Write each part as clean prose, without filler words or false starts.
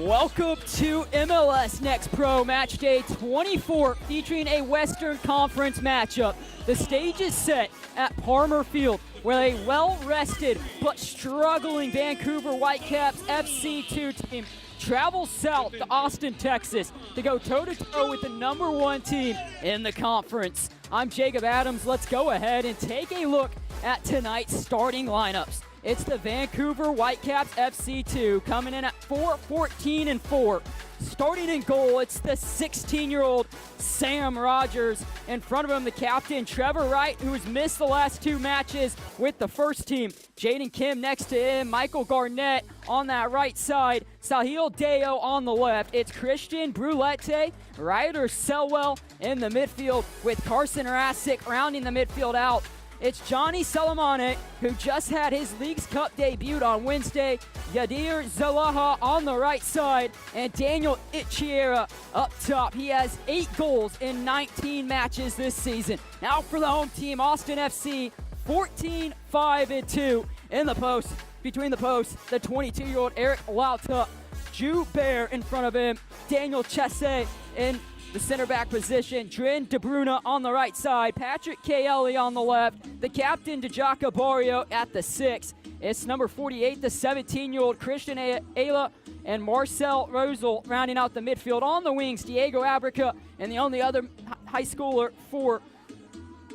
Welcome to MLS Next Pro Match Day 24, featuring a Western Conference matchup. The stage is set at Palmer Field, where a well-rested but struggling Vancouver Whitecaps FC2 team travels south to Austin, Texas to go toe-to-toe with the number one team in the conference. I'm Jacob Adams. Let's go ahead and take a look at tonight's starting lineups. It's the Vancouver Whitecaps FC2 coming in at 4-14-4. Starting in goal, it's the 16-year-old Sam Rogers. In front of him, the captain, Trevor Wright, who's missed the last two matches with the first team. Jaden Kim next to him, Michael Garnett on that right side, Sahil Deo on the left. It's Christian Brulette, Ryder Selwell in the midfield with Carson Rasick rounding the midfield out. It's Johnny Salamane, who just had his Leagues Cup debut on Wednesday. Yadir Zalaha on the right side, and Daniel Ichiera up top. He has 8 goals in 19 matches this season. Now for the home team, Austin FC, 14-5-2 in the post. Between the posts, the 22-year-old Eric Lauta, Drew Bear in front of him, Daniel Chesse in the center back position, Drin De Bruyne on the right side, Patrick Kelly on the left, the captain Dejaka Barrio at the 6. It's number 48, the 17-year-old Christian Ayla, and Marcel Rosel rounding out the midfield. On the wings, Diego Abrica, and the only other high schooler for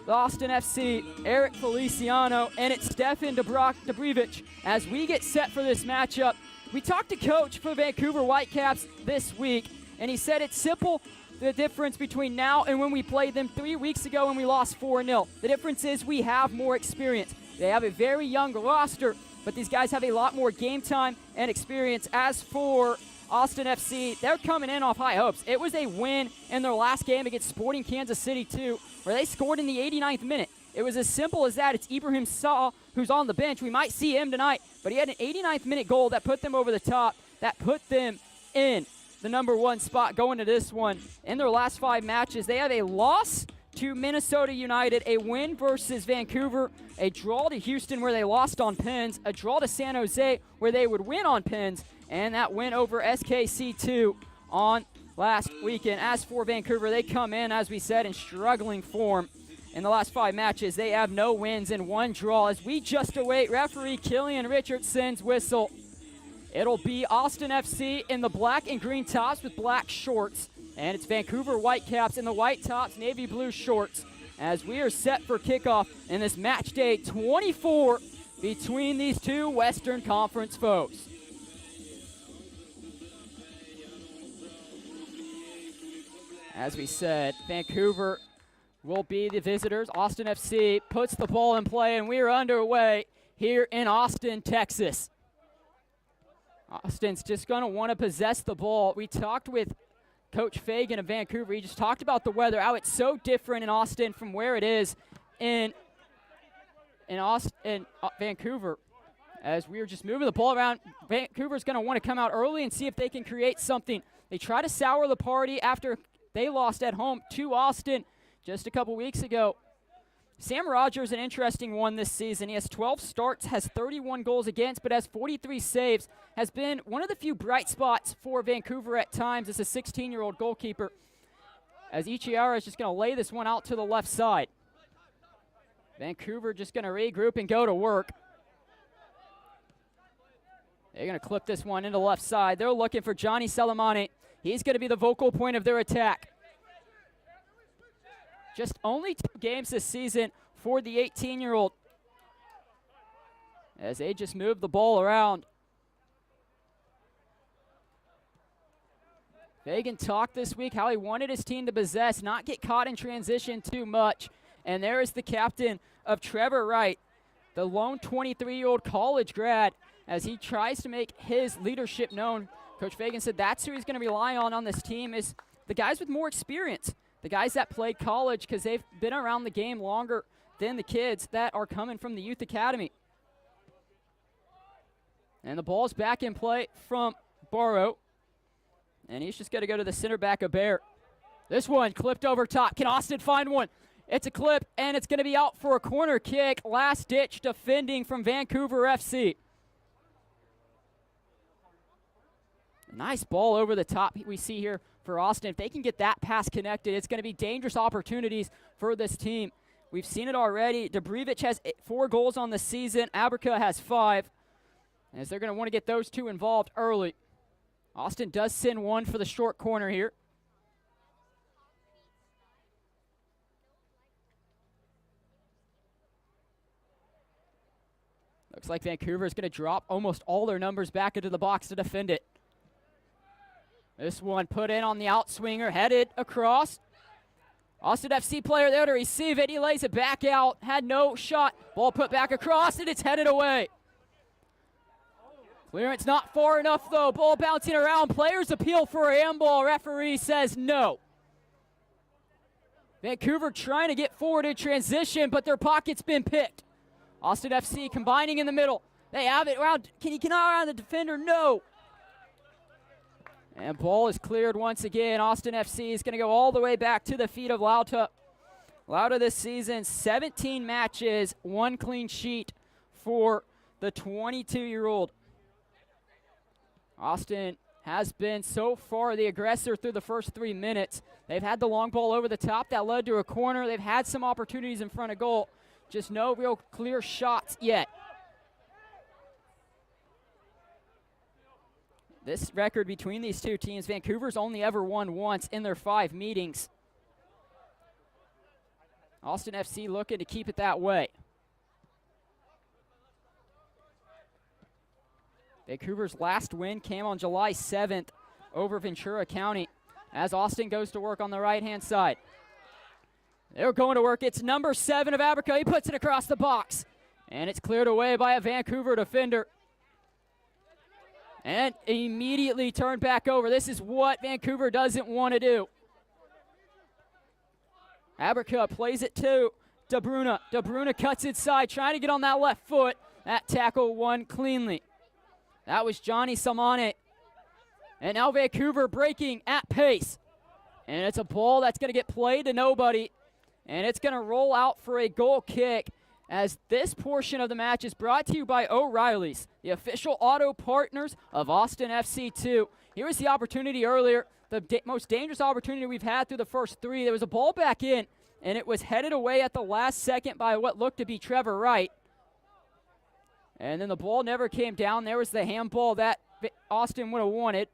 the Austin FC, Eric Feliciano, and it's Stefan Dobrevich. As we get set for this matchup, we talked to coach for Vancouver Whitecaps this week, and he said it's simple. The difference between now and when we played them 3 weeks ago when we lost 4-0. The difference is we have more experience. They have a very young roster, but these guys have a lot more game time and experience. As for Austin FC, they're coming in off high hopes. It was a win in their last game against Sporting Kansas City 2, where they scored in the 89th minute. It was as simple as that. It's Ibrahim Saw who's on the bench. We might see him tonight, but he had an 89th minute goal that put them over the top, that put them in the number one spot going to this one. In their last 5 matches, they have a loss to Minnesota United, a win versus Vancouver, a draw to Houston where they lost on pens, a draw to San Jose where they would win on pens, and that win over SKC2 on last weekend. As for Vancouver, they come in, as we said, in struggling form. In the last 5 matches, they have no wins and 1 draw as we just await referee Killian Richardson's whistle. It'll be Austin FC in the black and green tops with black shorts. And it's Vancouver Whitecaps in the white tops, navy blue shorts. As we are set for kickoff in this match day 24 between these two Western Conference foes. As we said, Vancouver will be the visitors. Austin FC puts the ball in play, and we are underway here in Austin, Texas. Austin's just going to want to possess the ball. We talked with Coach Fagan of Vancouver. He just talked about the weather, how it's so different in Austin from where it is in Vancouver. As we are just moving the ball around, Vancouver's going to want to come out early and see if they can create something. They try to sour the party after they lost at home to Austin just a couple weeks ago. Sam Rogers, an interesting one this season. He has 12 starts, has 31 goals against, but has 43 saves. Has been one of the few bright spots for Vancouver at times as a 16-year-old goalkeeper. As Ichiara is just going to lay this one out to the left side. Vancouver just going to regroup and go to work. They're going to clip this one into the left side. They're looking for Johnny Salamane. He's going to be the vocal point of their attack. Just only 2 games this season for the 18-year-old. As they just move the ball around. Fagan talked this week how he wanted his team to possess, not get caught in transition too much. And there is the captain of Trevor Wright, the lone 23-year-old college grad, as he tries to make his leadership known. Coach Fagan said that's who he's going to rely on this team, is the guys with more experience. The guys that played college, because they've been around the game longer than the kids that are coming from the youth academy. And the ball's back in play from Barrow. And he's just going to go to the center back of Bear. This one clipped over top. Can Austin find one? It's a clip, and it's going to be out for a corner kick. Last-ditch defending from Vancouver FC. Nice ball over the top we see here for Austin. If they can get that pass connected, it's going to be dangerous opportunities for this team. We've seen it already. Debrevich has 4 goals on the season. Aberka has 5. As they're going to want to get those 2 involved early. Austin does send one for the short corner here. Looks like Vancouver is going to drop almost all their numbers back into the box to defend it. This one put in on the outswinger, headed across. Austin FC player there to receive it. He lays it back out, had no shot. Ball put back across, and it's headed away. Clearance not far enough, though. Ball bouncing around. Players appeal for a handball. Referee says no. Vancouver trying to get forward in transition, but their pocket's been picked. Austin FC combining in the middle. They have it around. Can he get around the defender? No. And ball is cleared once again. Austin FC is going to go all the way back to the feet of Lauta. Lauta this season, 17 matches, 1 clean sheet for the 22-year-old. Austin has been so far the aggressor through the first 3 minutes. They've had the long ball over the top that led to a corner. They've had some opportunities in front of goal. Just no real clear shots yet. This record between these two teams, Vancouver's only ever won once in their 5 meetings. Austin FC looking to keep it that way. Vancouver's last win came on July 7th over Ventura County as Austin goes to work on the right-hand side. They're going to work. It's number 7 of Aberka. He puts it across the box, and it's cleared away by a Vancouver defender. And immediately turned back over. This is what Vancouver doesn't want to do. Aberka plays it to DeBruna. DeBruna cuts inside, trying to get on that left foot. That tackle won cleanly. That was Johnny Samane. And now Vancouver breaking at pace. And it's a ball that's going to get played to nobody. And it's going to roll out for a goal kick, as this portion of the match is brought to you by O'Reilly's, the official auto partners of Austin FC 2. Here was the opportunity earlier, the most dangerous opportunity we've had through the first 3. There was a ball back in, and it was headed away at the last second by what looked to be Trevor Wright. And then the ball never came down. There was the handball that Austin would have wanted.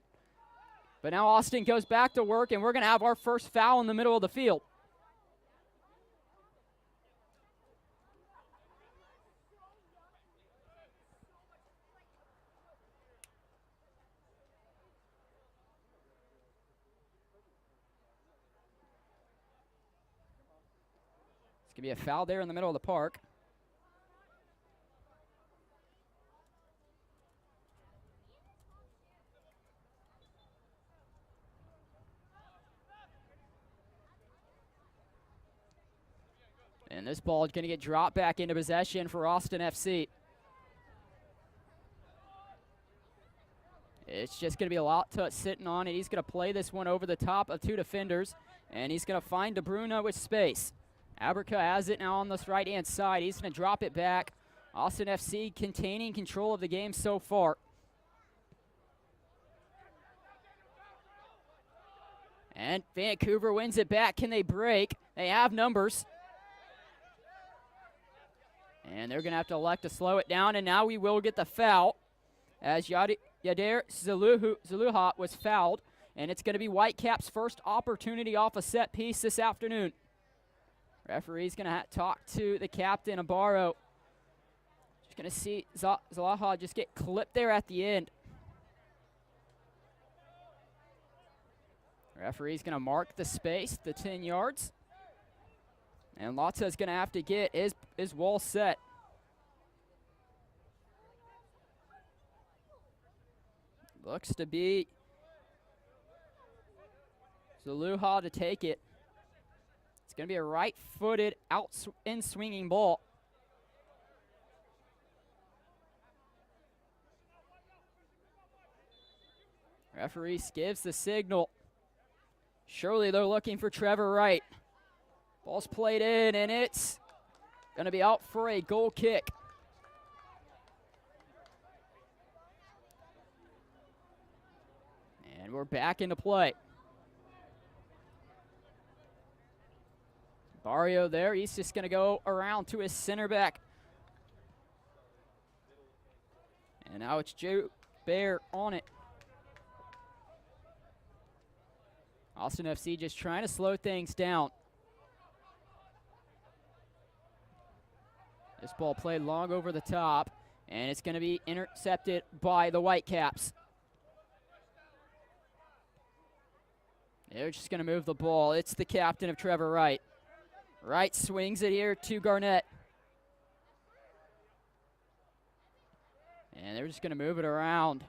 But now Austin goes back to work, and we're going to have our first foul in the middle of the field. It's going to be a foul there in the middle of the park. And this ball is going to get dropped back into possession for Austin FC. It's just going to be a lot to sitting on it. He's going to play this one over the top of 2 defenders, and he's going to find DeBruna with space. Aberka has it now on this right-hand side. He's going to drop it back. Austin FC containing control of the game so far. And Vancouver wins it back. Can they break? They have numbers. And they're going to have to elect to slow it down, and now we will get the foul as Yadir Zaluha was fouled, and it's going to be Whitecaps' first opportunity off a set piece this afternoon. Referee's going to talk to the captain, Abaro. Just going to see Zaluha just get clipped there at the end. Referee's going to mark the space, the 10 yards. And Lata's going to have to get his wall set. Looks to be Zaluha to take it. It's going to be a right-footed, in-swinging ball. Referee gives the signal. Surely they're looking for Trevor Wright. Ball's played in, and it's going to be out for a goal kick. And we're back into play. Barrio there. He's just going to go around to his center back. And now it's Joe Bear on it. Austin FC just trying to slow things down. This ball played long over the top, and it's going to be intercepted by the Whitecaps. They're just going to move the ball. It's the captain of Trevor Wright. Wright swings it here to Garnett. And they're just going to move it around.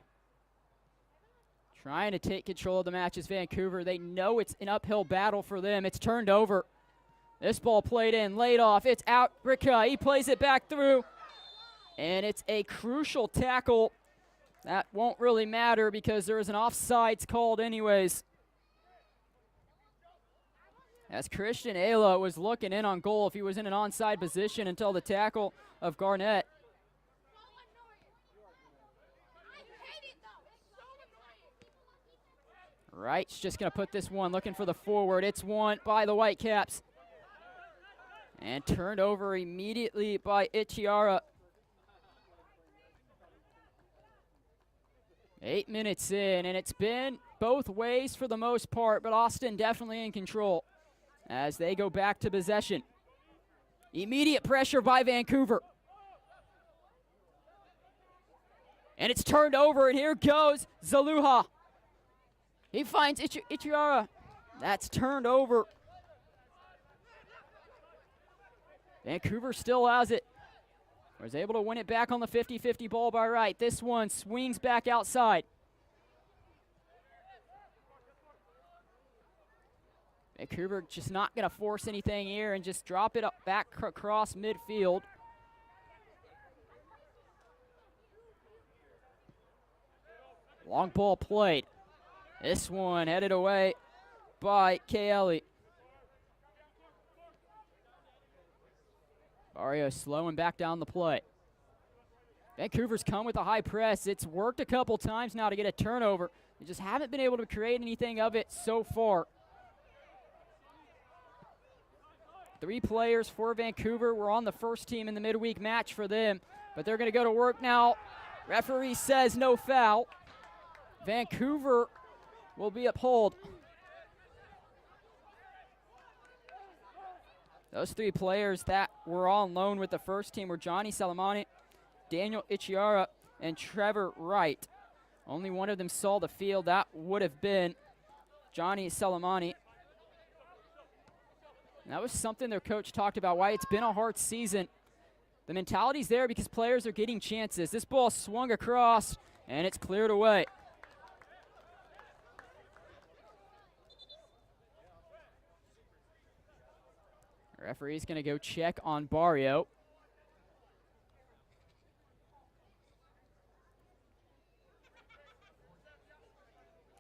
Trying to take control of the match is Vancouver. They know it's an uphill battle for them. It's turned over. This ball played in, laid off. It's out. Ricca, he plays it back through. And it's a crucial tackle. That won't really matter because there is an offsides called anyways. As Christian Ayla was looking in on goal if he was in an onside position until the tackle of Garnett. Wright's just going to put this one, looking for the forward. It's won by the Whitecaps. And turned over immediately by Ichiara. 8 minutes in, and it's been both ways for the most part, but Austin definitely in control as they go back to possession. Immediate pressure by Vancouver. And it's turned over, and here goes Zaluha. He finds Ichiara. That's turned over. Vancouver still has it. Was able to win it back on the 50-50 ball by Wright. This one swings back outside. Vancouver just not going to force anything here and just drop it up back across midfield. Long ball played. This one headed away by Kelly. Barrio slowing back down the play. Vancouver's come with a high press. It's worked a couple times now to get a turnover. They just haven't been able to create anything of it so far. 3 players for Vancouver were on the first team in the midweek match for them, but they're going to go to work now. Referee says no foul. Vancouver will be upheld. Those 3 players that were on loan with the first team were Johnny Salamani, Daniel Ichiara, and Trevor Wright. Only one of them saw the field. That would have been Johnny Salamani. And that was something their coach talked about, why it's been a hard season. The mentality's there because players are getting chances. This ball swung across, and it's cleared away. Referee's going to go check on Barrio.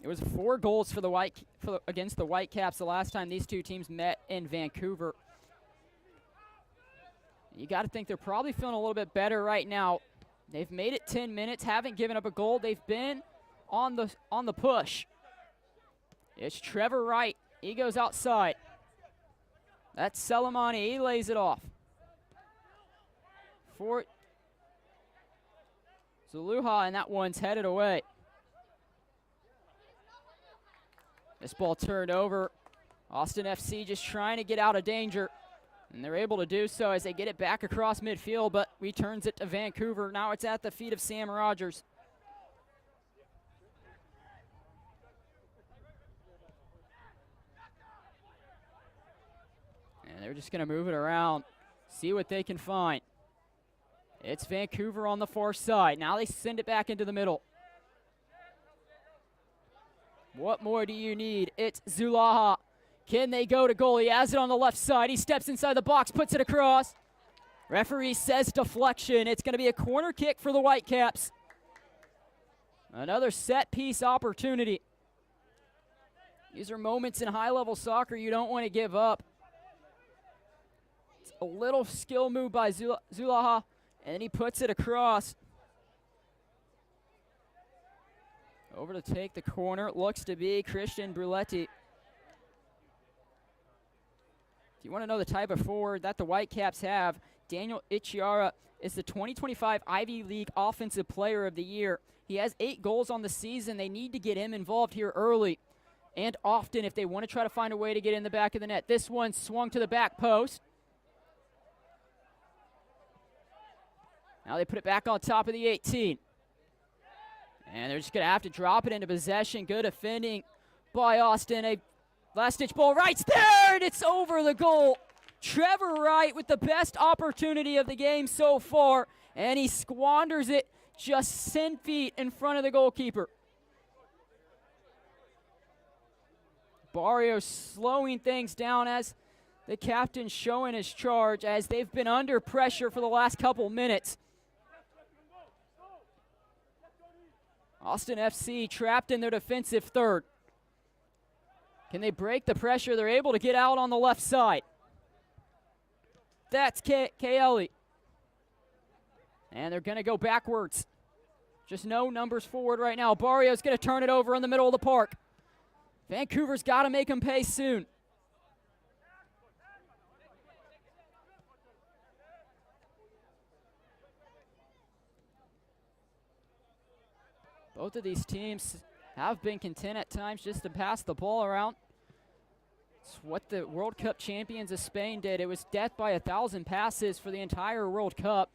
It was 4 goals for against the Whitecaps the last time these two teams met in Vancouver. You got to think they're probably feeling a little bit better right now. They've made it 10 minutes, haven't given up a goal. They've been on the push. It's Trevor Wright. He goes outside. That's Salamani. He lays it off. For Zaluha, and that one's headed away. This ball turned over. Austin FC just trying to get out of danger. And they're able to do so as they get it back across midfield, but returns it to Vancouver. Now it's at the feet of Sam Rogers. And they're just going to move it around, see what they can find. It's Vancouver on the far side. Now they send it back into the middle. What more do you need? It's Zulaha. Can they go to goal? He has it on the left side. He steps inside the box, puts it across. Referee says deflection. It's going to be a corner kick for the Whitecaps. Another set piece opportunity. These are moments in high-level soccer you don't want to give up. It's a little skill move by Zulaha, and he puts it across. Over to take the corner, looks to be Christian Bruletti. If you want to know the type of forward that the Whitecaps have, Daniel Ichiara is the 2025 Ivy League Offensive Player of the Year. He has 8 goals on the season. They need to get him involved here early and often if they want to try to find a way to get in the back of the net. This one swung to the back post. Now they put it back on top of the 18. And they're just going to have to drop it into possession. Good defending by Austin. A last-ditch ball right there, and it's over the goal. Trevor Wright with the best opportunity of the game so far, and he squanders it just 10 feet in front of the goalkeeper. Barrio slowing things down as the captain showing his charge as they've been under pressure for the last couple minutes. Austin FC trapped in their defensive third. Can they break the pressure? They're able to get out on the left side. That's Kelly. And they're going to go backwards. Just no numbers forward right now. Barrio's going to turn it over in the middle of the park. Vancouver's got to make him pay soon. Both of these teams have been content at times just to pass the ball around. It's what the World Cup champions of Spain did. It was death by 1,000 passes for the entire World Cup.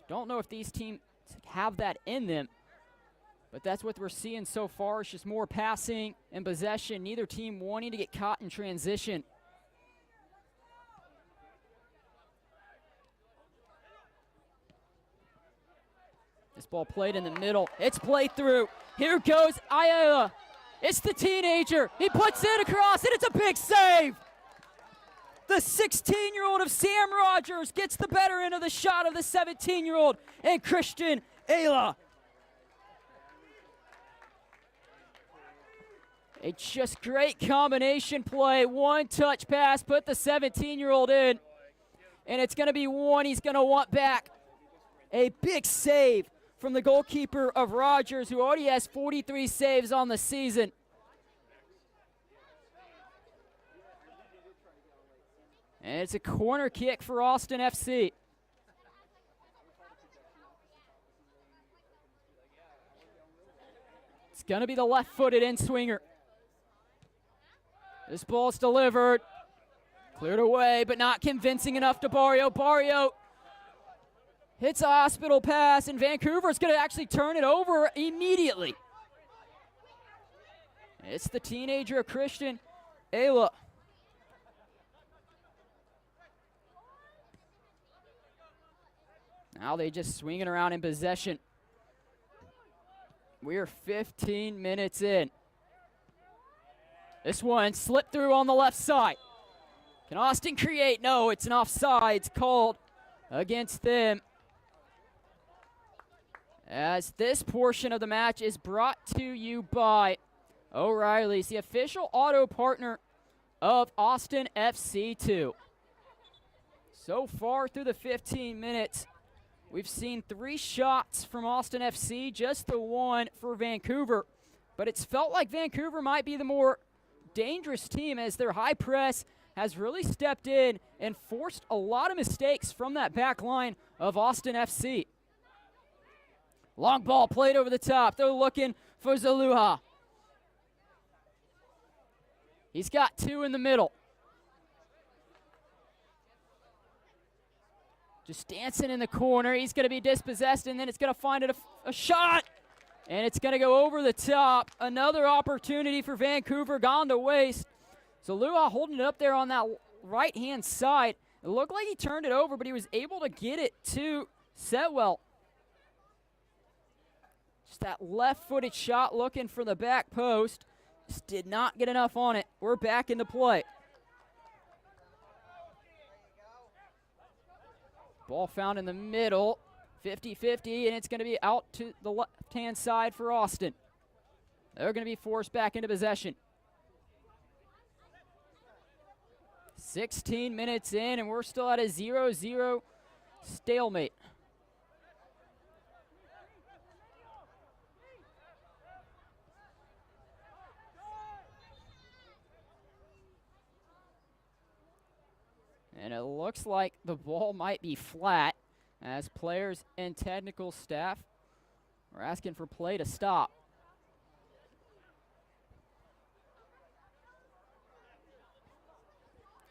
Don't know if these teams have that in them, but that's what we're seeing so far. It's just more passing and possession, neither team wanting to get caught in transition. This ball played in the middle. It's played through. Here goes Ayala. It's the teenager. He puts it across, and it's a big save. The 16-year-old of Sam Rogers gets the better end of the shot of the 17-year-old and Christian Ayala. A just great combination play. One-touch pass, put the 17-year-old in, and it's going to be one he's going to want back. A big save from the goalkeeper of Rogers, who already has 43 saves on the season. And it's a corner kick for Austin FC. It's going to be the left-footed in-swinger. This ball's delivered. Cleared away, but not convincing enough to Barrio. Barrio hits a hospital pass, and Vancouver's going to actually turn it over immediately. It's the teenager, Christian Ayala. Now they just swing it around in possession. We're 15 minutes in. This one slipped through on the left side. Can Austin create? No, it's an offsides called against them. As this portion of the match is brought to you by O'Reilly's, the official auto partner of Austin FC2. So far through the 15 minutes, we've seen 3 shots from Austin FC, just the one for Vancouver. But it's felt like Vancouver might be the more dangerous team as their high press has really stepped in and forced a lot of mistakes from that back line of Austin FC. Long ball played over the top. They're looking for Zaluha. He's got 2 in the middle. Just dancing in the corner. He's going to be dispossessed, and then it's going to find it a shot. And it's going to go over the top. Another opportunity for Vancouver gone to waste. Zaluha holding it up there on that right-hand side. It looked like he turned it over, but he was able to get it to Setwell. Just that left-footed shot looking for the back post. Just did not get enough on it. We're back into play. Ball found in the middle. 50-50, and it's going to be out to the left-hand side for Austin. They're going to be forced back into possession. 16 minutes in, and we're still at a 0-0 stalemate. And it looks like the ball might be flat as players and technical staff are asking for play to stop.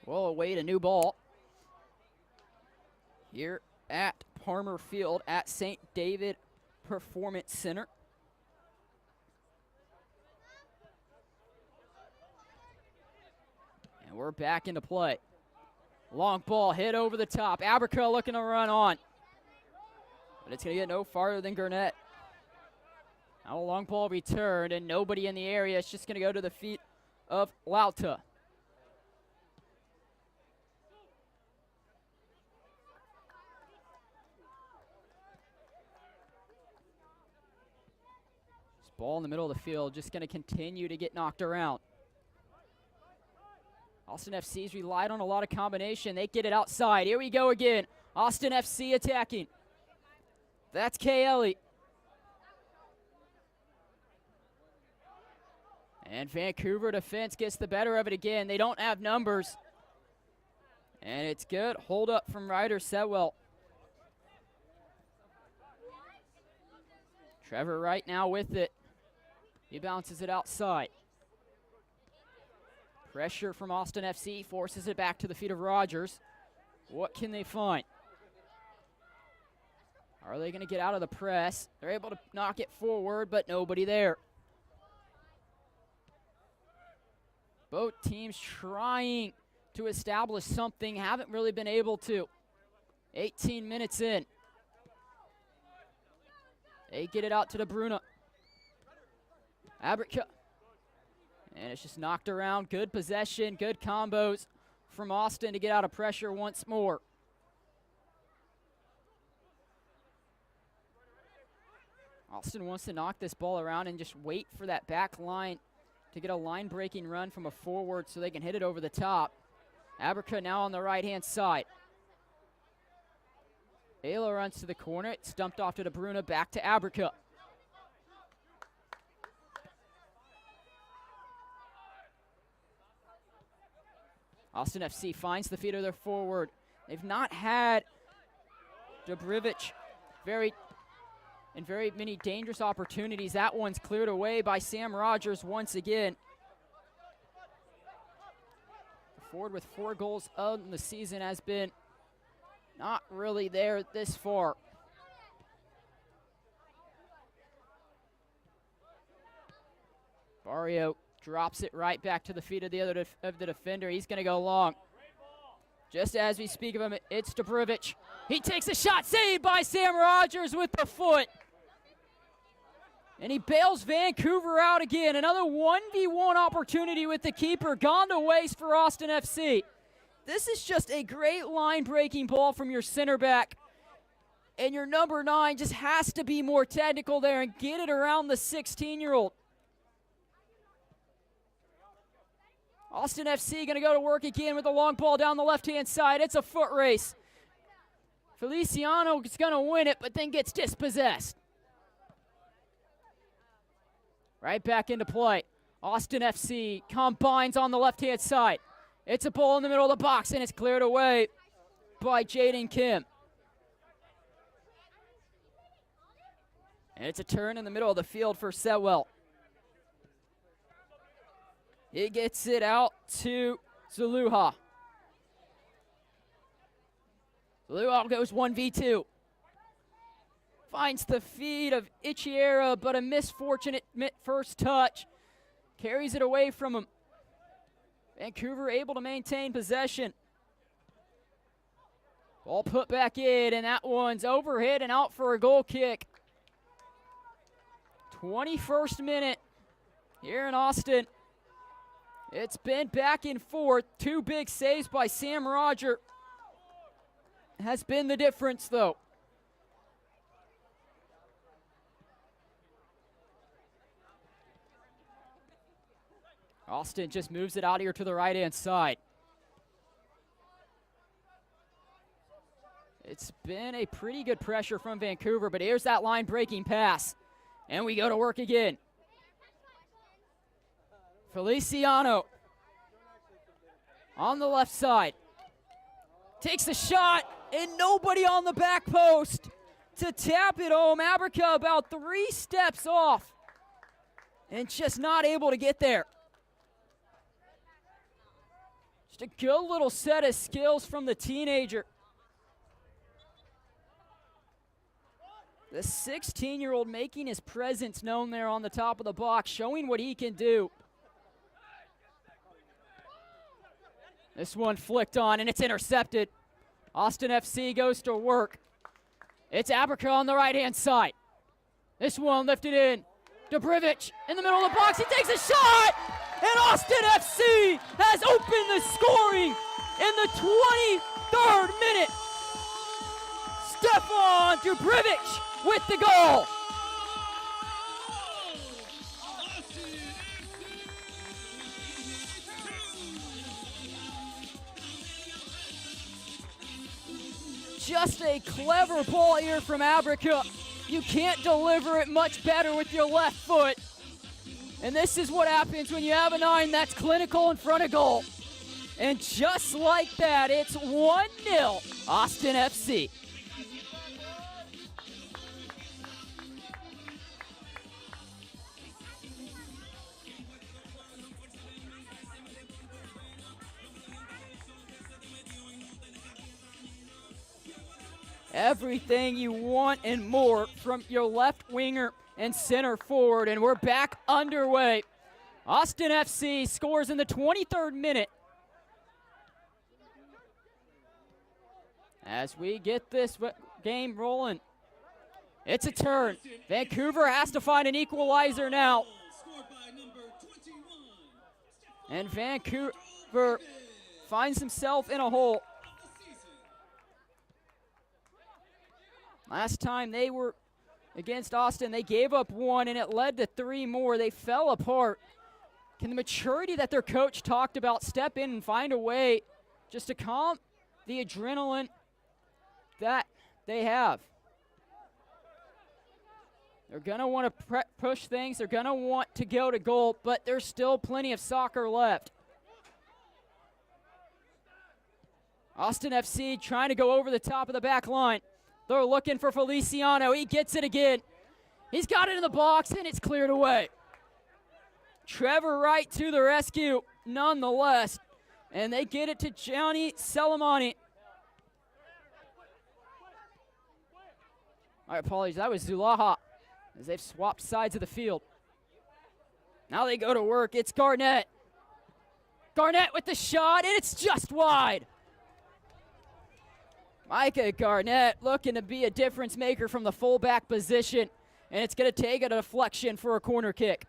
We'll await a new ball here at Palmer Field at St. David Performance Center. And we're back into play. Long ball hit over the top. Aberca looking to run on. But it's going to get no farther than Gurnett. Now a long ball returned and nobody in the area. It's just going to go to the feet of Lauta. This ball in the middle of the field just going to continue to get knocked around. Austin FC's relied on a lot of combination. They get it outside. Here we go again. Austin FC attacking. That's Kay Ellie. And Vancouver defense gets the better of it again. They don't have numbers. And it's good. Hold up from Ryder Setwell. Trevor Wright now with it. He bounces it outside. Pressure from Austin FC forces it back to the feet of Rogers. What can they find? Are they going to get out of the press? They're able to knock it forward, but nobody there. Both teams trying to establish something, haven't really been able to. 18 minutes in. They get it out to DeBruna. Aberca. And it's just knocked around. Good possession, good combos from Austin to get out of pressure once more. Austin wants to knock this ball around and just wait for that back line to get a line-breaking run from a forward so they can hit it over the top. Aberca now on the right-hand side. Ayla runs to the corner. It's dumped off to DeBruna, back to Aberca. Austin FC finds the feet of their forward. They've not had Dobrivich very many dangerous opportunities. That one's cleared away by Sam Rogers once again. The forward with 4 goals in the season has been not really there this far. Barrio drops it right back to the feet of the defender. He's going to go long. Just as we speak of him, it's Dobrivich. He takes a shot, saved by Sam Rogers with the foot. And he bails Vancouver out again. Another 1v1 opportunity with the keeper. Gone to waste for Austin FC. This is just a great line-breaking ball from your center back. And your number 9 just has to be more technical there and get it around the 16-year-old. Austin FC going to go to work again with a long ball down the left-hand side. It's a foot race. Feliciano is going to win it, but then gets dispossessed. Right back into play. Austin FC combines on the left-hand side. It's a ball in the middle of the box, and it's cleared away by Jaden Kim. And it's a turn in the middle of the field for Setwell. He gets it out to Zaluha. Zaluha goes 1v2. Finds the feet of Ichiera, but a misfortunate first touch. Carries it away from him. Vancouver able to maintain possession. Ball put back in, and that one's overhit and out for a goal kick. 21st minute here in Austin. It's been back and forth. 2 big saves by Sam Roger has been the difference, though. Austin just moves it out here to the right-hand side. It's been a pretty good pressure from Vancouver, but here's that line-breaking pass. And we go to work again. Feliciano on the left side. Takes the shot, and nobody on the back post to tap it home. Abrica about 3 steps off and just not able to get there. Just a good little set of skills from the teenager. The 16-year-old making his presence known there on the top of the box, showing what he can do. This one flicked on, and it's intercepted. Austin FC goes to work. It's Abrica on the right-hand side. This one lifted in. Dobrivic in the middle of the box. He takes a shot, and Austin FC has opened the scoring in the 23rd minute. Stefan Dobrivic with the goal. Just a clever ball here from Abrica. You can't deliver it much better with your left foot. And this is what happens when you have a 9 that's clinical in front of goal. And just like that, it's 1-0 Austin FC. Everything you want and more from your left winger and center forward, and we're back underway. Austin FC scores in the 23rd minute. As we get this game rolling, it's a turn. Vancouver has to find an equalizer now. And Vancouver finds himself in a hole. Last time they were against Austin, they gave up 1, and it led to 3 more. They fell apart. Can the maturity that their coach talked about step in and find a way just to calm the adrenaline that they have? They're going to want to push things. They're going to want to go to goal, but there's still plenty of soccer left. Austin FC trying to go over the top of the back line. They're looking for Feliciano. He gets it again. He's got it in the box, and it's cleared away. Trevor Wright to the rescue, nonetheless. And they get it to Gianni Salamani. My apologies, that was Zulaha, as they've swapped sides of the field. Now they go to work. It's Garnett. Garnett with the shot, and it's just wide. Micah Garnett looking to be a difference maker from the fullback position, and it's going to take a deflection for a corner kick.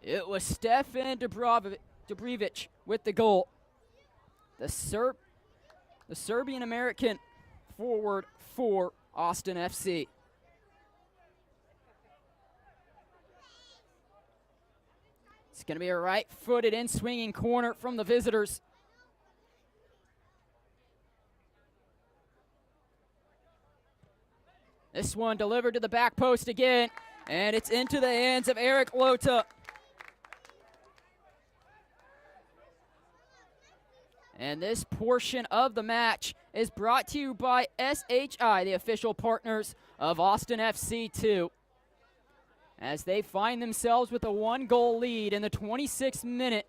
It was Stefan Dobrivic with the goal. The Serbian-American forward for Austin FC. It's going to be a right-footed in-swinging corner from the visitors. This one delivered to the back post again, and it's into the hands of Eric Lota. And this portion of the match is brought to you by SHI, the official partners of Austin FC 2. As they find themselves with a 1-goal lead in the 26th minute.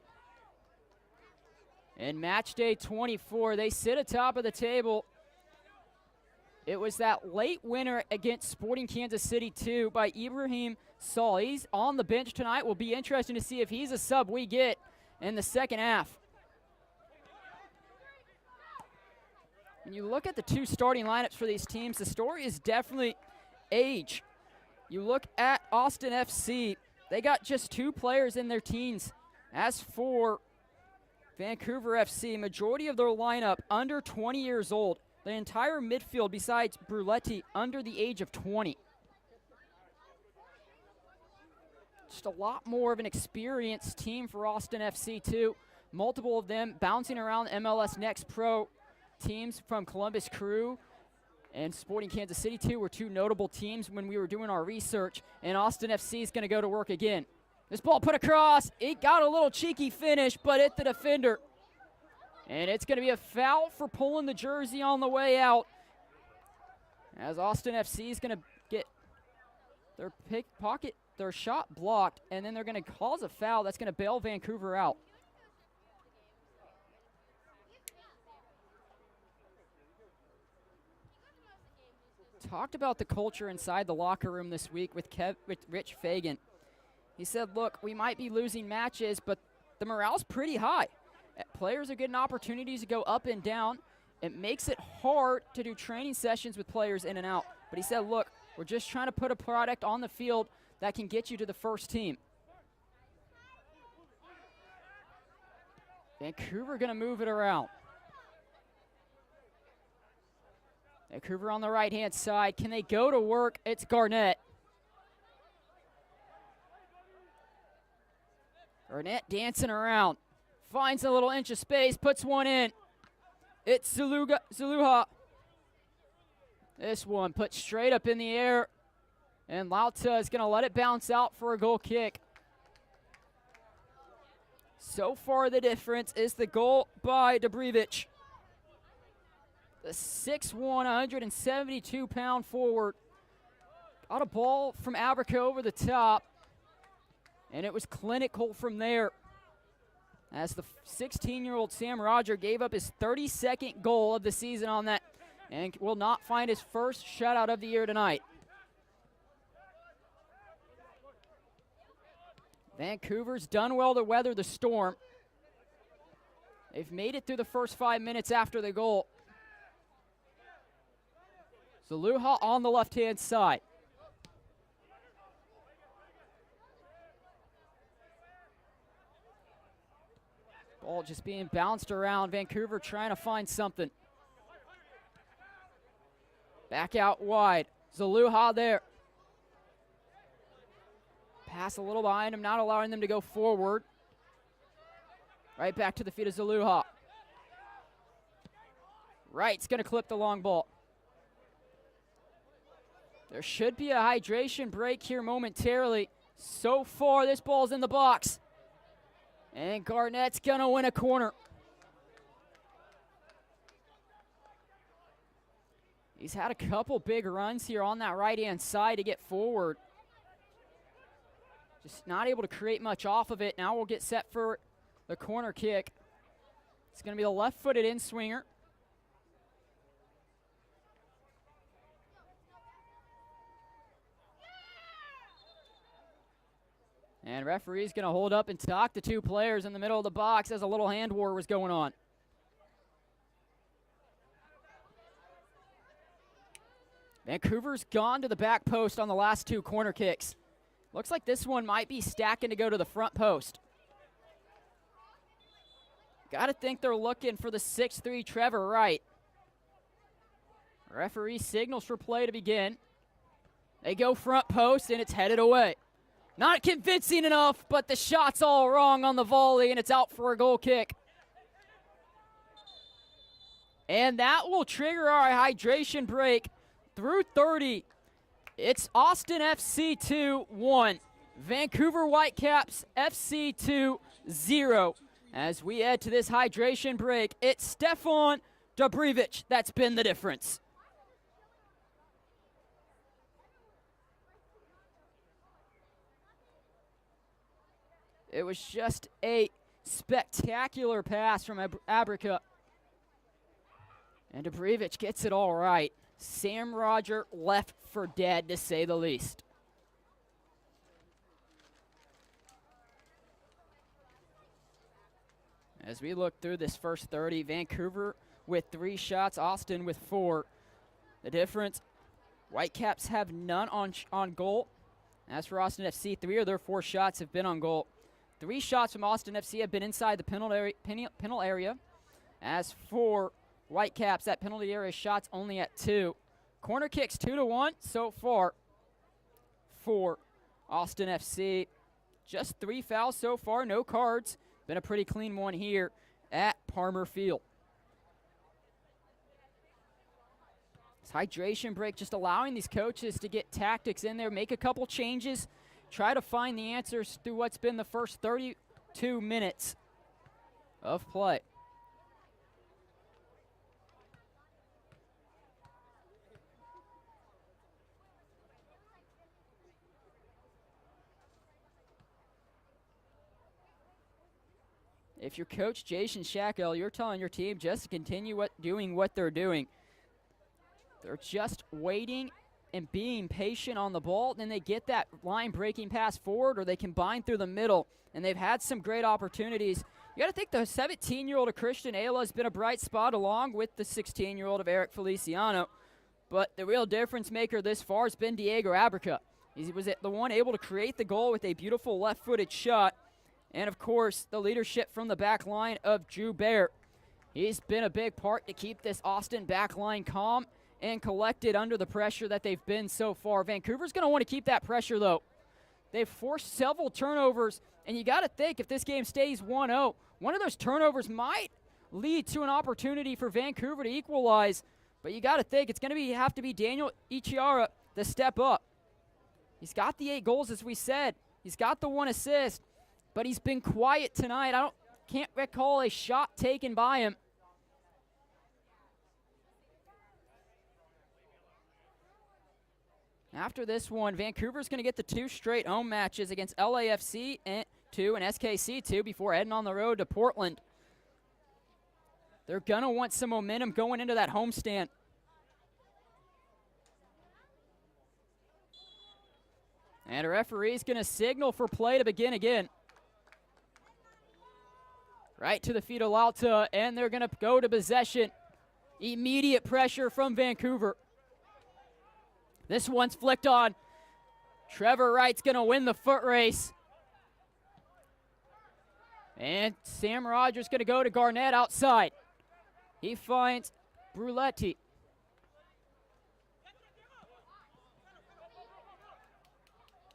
In match day 24, they sit atop of the table. It was that late winner against Sporting Kansas City 2 by Ibrahim Saul. He's on the bench tonight. Will be interesting to see if he's a sub we get in the second half. When you look at the 2 starting lineups for these teams, the story is definitely age. You look at Austin FC, they got just 2 players in their teens. As for Vancouver FC, majority of their lineup under 20 years old. The entire midfield besides Bruletti under the age of 20. Just a lot more of an experienced team for Austin FC too. Multiple of them bouncing around MLS Next Pro teams from Columbus Crew and Sporting Kansas City 2 were 2 notable teams when we were doing our research, and Austin FC is going to go to work again. This ball put across. It got a little cheeky finish, but hit the defender. And it's going to be a foul for pulling the jersey on the way out, as Austin FC is going to get their shot blocked, and then they're going to cause a foul that's going to bail Vancouver out. Talked about the culture inside the locker room this week with Rich Fagan. He said, look, we might be losing matches, but the morale's pretty high. Players are getting opportunities to go up and down. It makes it hard to do training sessions with players in and out. But he said, look, we're just trying to put a product on the field that can get you to the first team. Vancouver going to move it around. Vancouver on the right-hand side. Can they go to work? It's Garnett. Garnett dancing around. Finds a little inch of space, puts one in. It's Zaluha. This one put straight up in the air. And Lauta is going to let it bounce out for a goal kick. So far the difference is the goal by Dobrevich. The 6'1", 172-pound forward. Got a ball from Abrica over the top. And it was clinical from there, as the 16-year-old Sam Roger gave up his 32nd goal of the season on that and will not find his first shutout of the year tonight. Vancouver's done well to weather the storm. They've made it through the first 5 minutes after the goal. Zaluha on the left-hand side. Ball just being bounced around. Vancouver trying to find something. Back out wide. Zaluha there. Pass a little behind him, not allowing them to go forward. Right back to the feet of Zaluha. Wright's going to clip the long ball. There should be a hydration break here momentarily. So far, this ball's in the box. And Garnett's going to win a corner. He's had a couple big runs here on that right-hand side to get forward. Just not able to create much off of it. Now we'll get set for the corner kick. It's going to be the left-footed in-swinger. And referee's going to hold up and talk to two players in the middle of the box as a little hand war was going on. Vancouver's gone to the back post on the last two corner kicks. Looks like this one might be stacking to go to the front post. Got to think they're looking for the 6'3" Trevor Wright. Referee signals for play to begin. They go front post, and it's headed away. Not convincing enough, but the shot's all wrong on the volley, and it's out for a goal kick. And that will trigger our hydration break through 30. It's Austin FC 2-1. Vancouver Whitecaps FC 2-0. As we head to this hydration break, it's Stefan Dobrevich that's been the difference. It was just a spectacular pass from Abrica. And Dobrevich gets it all right. Sam Roger left for dead, to say the least. As we look through this first 30, Vancouver with 3 shots, Austin with 4. The difference, Whitecaps have none on goal. As for Austin FC, 3 of their 4 shots have been on goal. 3 shots from Austin FC have been inside the penalty area. As for Whitecaps, that penalty area shots only at 2. Corner kicks 2-1 so far for Austin FC. Just 3 fouls so far, no cards. Been a pretty clean one here at Palmer Field. This hydration break just allowing these coaches to get tactics in there, make a couple changes, try to find the answers through what's been the first 32 minutes of play. If you're Coach Jason Shackle, you're telling your team just to continue doing what they're doing. They're just waiting and being patient on the ball. Then they get that line-breaking pass forward, or they combine through the middle. And they've had some great opportunities. You got to think the 17-year-old of Christian Ayla has been a bright spot along with the 16-year-old of Eric Feliciano. But the real difference maker this far has been Diego Abrica. He was the one able to create the goal with a beautiful left-footed shot. And, of course, the leadership from the back line of Drew Bear. He's been a big part to keep this Austin back line calm and collected under the pressure that they've been so far. Vancouver's going to want to keep that pressure, though. They've forced several turnovers, and you got to think if this game stays 1-0, one of those turnovers might lead to an opportunity for Vancouver to equalize. But you got to think it's going to have to be Daniel Ichiara to step up. He's got the 8 goals, as we said. He's got the 1 assist. But he's been quiet tonight. Can't recall a shot taken by him. After this one, Vancouver's going to get the 2 straight home matches against LAFC 2 and SKC 2 before heading on the road to Portland. They're going to want some momentum going into that homestand. And a referee's going to signal for play to begin again. Right to the feet of Lauta, and they're going to go to possession. Immediate pressure from Vancouver. This one's flicked on. Trevor Wright's going to win the foot race. And Sam Rogers going to go to Garnett outside. He finds Bruletti.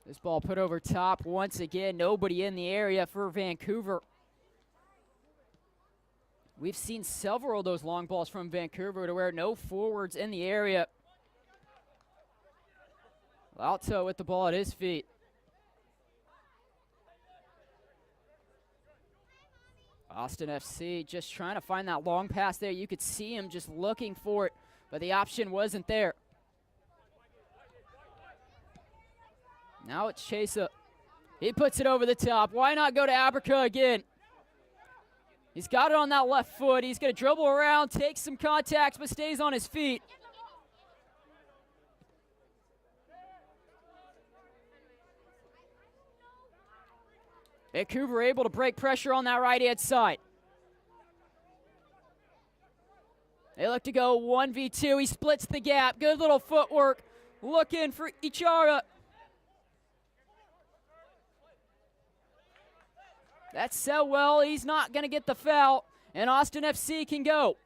This ball put over top once again. Nobody in the area for Vancouver. We've seen several of those long balls from Vancouver to where no forwards in the area. Lauto with the ball at his feet. Austin FC just trying to find that long pass there. You could see him just looking for it, but the option wasn't there. Now it's Chesa. He puts it over the top. Why not go to Abrica again? He's got it on that left foot. He's going to dribble around, take some contacts, but stays on his feet. Vancouver able to break pressure on that right-hand side. They look to go 1v2. He splits the gap. Good little footwork. Looking for Ichara. That's so well. He's not going to get the foul. And Austin FC can go.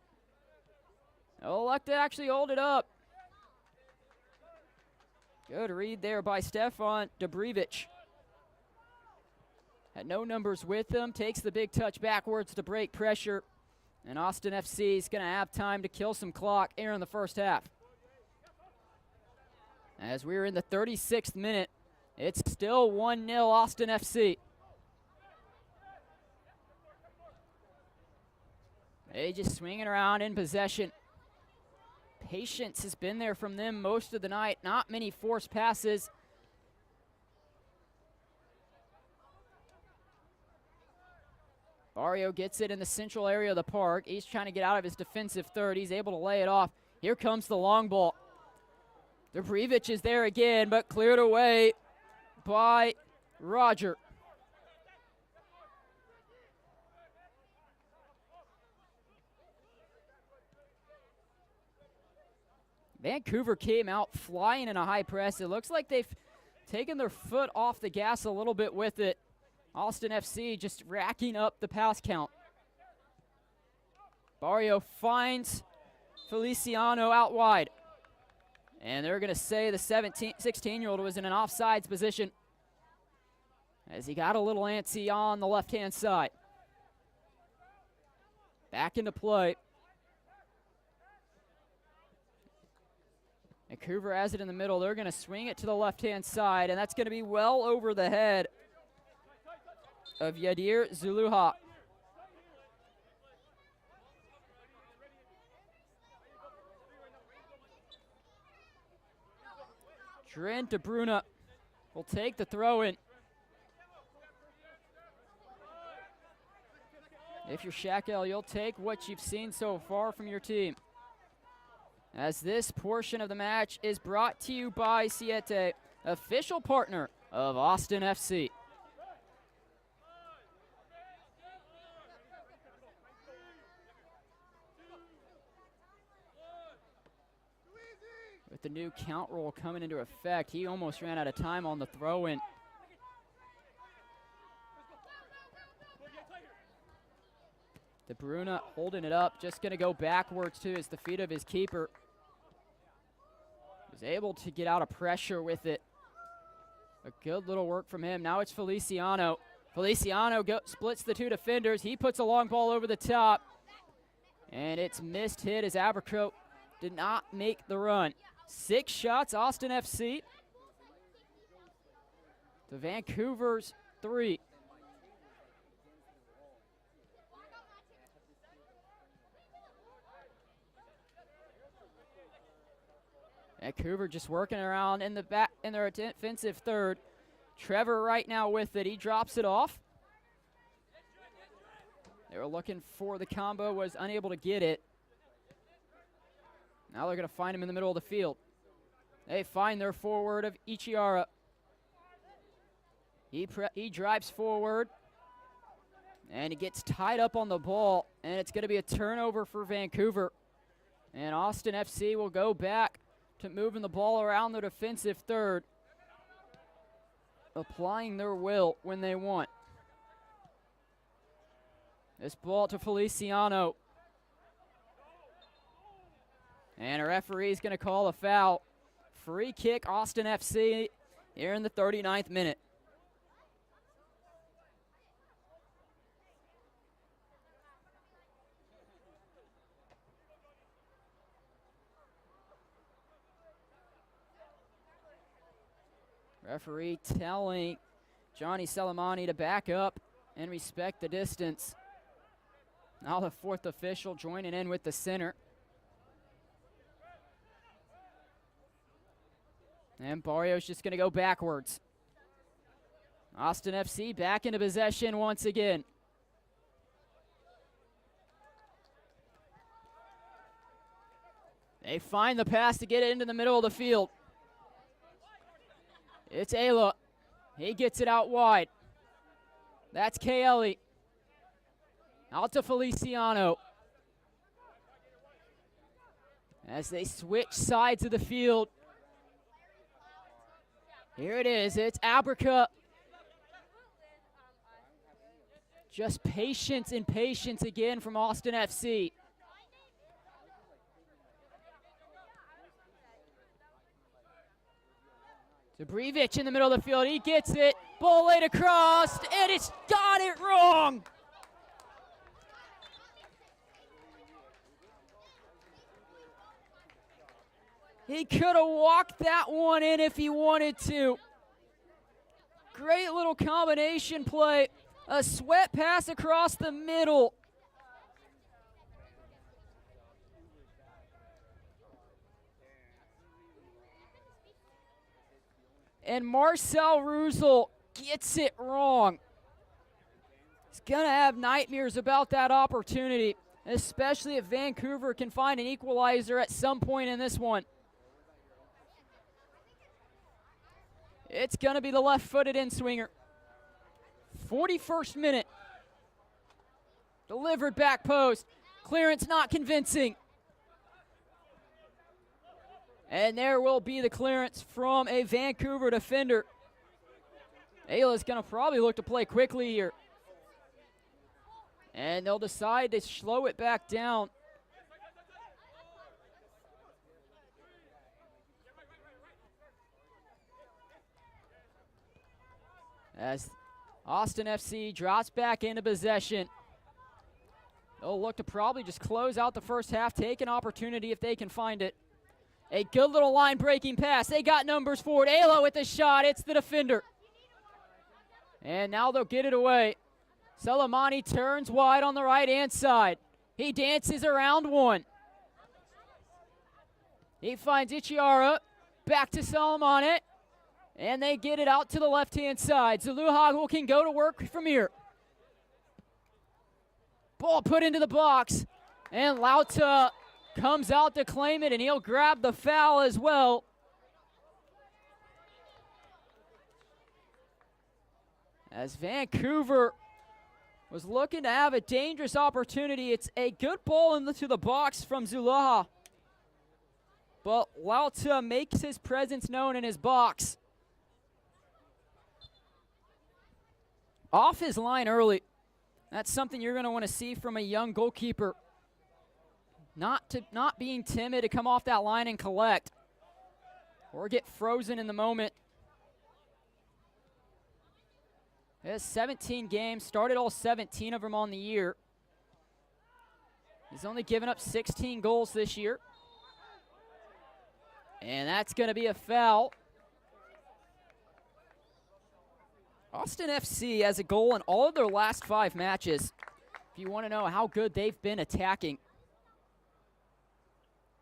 They'll look to actually hold it up. Good read there by Stefan Dobrevich. Had no numbers with him. Takes the big touch backwards to break pressure. And Austin FC is going to have time to kill some clock here in the first half. As we're in the 36th minute, it's still 1-0 Austin FC. They just swinging around in possession. Patience has been there from them most of the night. Not many forced passes. Barrio gets it in the central area of the park. He's trying to get out of his defensive third. He's able to lay it off. Here comes the long ball. Dobrevich is there again, but cleared away by Roger. Vancouver came out flying in a high press. It looks like they've taken their foot off the gas a little bit with it. Austin FC just racking up the pass count. Barrio finds Feliciano out wide. And they're going to say the 16-year-old was in an offsides position as he got a little antsy on the left-hand side. Back into play. Vancouver has it in the middle. They're going to swing it to the left-hand side, and that's going to be well over the head of Yadir Zuluha. Drin DeBruna will take the throw-in. If you're Shackell, you'll take what you've seen so far from your team. As this portion of the match is brought to you by Siete, official partner of Austin FC. With the new count rule coming into effect, he almost ran out of time on the throw-in. DeBruna holding it up, just going to go backwards to the feet of his keeper. Was able to get out of pressure with it. A good little work from him. Now it's Feliciano. Feliciano splits the two defenders. He puts a long ball over the top. And it's missed hit as Abercrombie did not make the run. 6 shots, Austin FC. To Vancouver's 3. Vancouver just working around in the back in their defensive third. Trevor right now with it. He drops it off. They were looking for the combo, was unable to get it. Now they're going to find him in the middle of the field. They find their forward of Ichiara. He drives forward, and he gets tied up on the ball, and it's going to be a turnover for Vancouver. And Austin FC will go back to moving the ball around the defensive third, applying their will when they want. This ball to Feliciano. And a referee is going to call a foul. Free kick, Austin FC, here in the 39th minute. Referee telling Johnny Salamani to back up and respect the distance. Now the 4th official joining in with the center. And Barrio's just going to go backwards. Austin FC back into possession once again. They find the pass to get it into the middle of the field. It's Ayla. He gets it out wide. That's Kelly. Out to Feliciano. As they switch sides of the field. Here it is. It's Abercrombie. Just patience and patience again from Austin FC. Zabrevich in the middle of the field. He gets it. Ball laid across, and it's got it wrong. He could have walked that one in if he wanted to. Great little combination play. A sweat pass across the middle. And Marcel Ruzel gets it wrong. He's going to have nightmares about that opportunity, especially if Vancouver can find an equalizer at some point in this one. It's going to be the left-footed in-swinger. 41st minute. Delivered back post. Clearance not convincing. And there will be the clearance from a Vancouver defender. Ayla's going to probably look to play quickly here. And they'll decide to slow it back down. As Austin FC drops back into possession. They'll look to probably just close out the first half, take an opportunity if they can find it. A good little line breaking pass. They got numbers forward. Alo with the shot. It's the defender. And now they'll get it away. Salamani turns wide on the right-hand side. He dances around one. He finds Ichiara. Back to Salamani. And they get it out to the left-hand side. Zuluhagu can go to work from here. Ball put into the box. And Lauta comes out to claim it, and he'll grab the foul as well. As Vancouver was looking to have a dangerous opportunity, it's a good ball into the box from Zulaha. But Lauta makes his presence known in his box. Off his line early. That's something you're going to want to see from a young goalkeeper. Not being timid to come off that line and collect or get frozen in the moment. He has 17 games, started all 17 of them on the year. He's only given up 16 goals this year. And that's going to be a foul. Austin FC has a goal in all of their last 5 matches. If you want to know how good they've been attacking.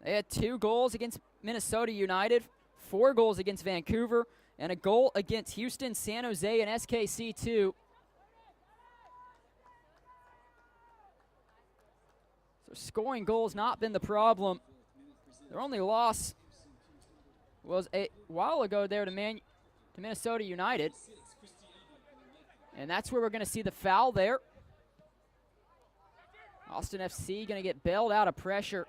They had 2 goals against Minnesota United, 4 goals against Vancouver, and a goal against Houston, San Jose, and SKC2. So scoring goals not been the problem. Their only loss was a while ago there to Minnesota United. And that's where we're going to see the foul there. Austin FC going to get bailed out of pressure.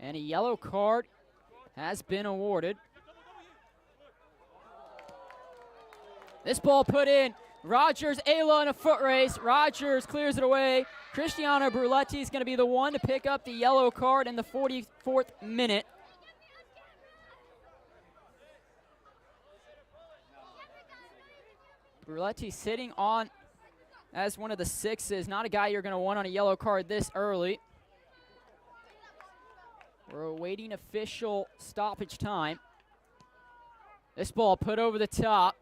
And a yellow card has been awarded. This ball put in. Rogers, Ayla in a foot race. Rogers clears it away. Cristiano Bruletti is going to be the one to pick up the yellow card in the 44th minute. Bruletti sitting on as one of the 6s. Not a guy you're going to want on a yellow card this early. We're awaiting official stoppage time. This ball put over the top.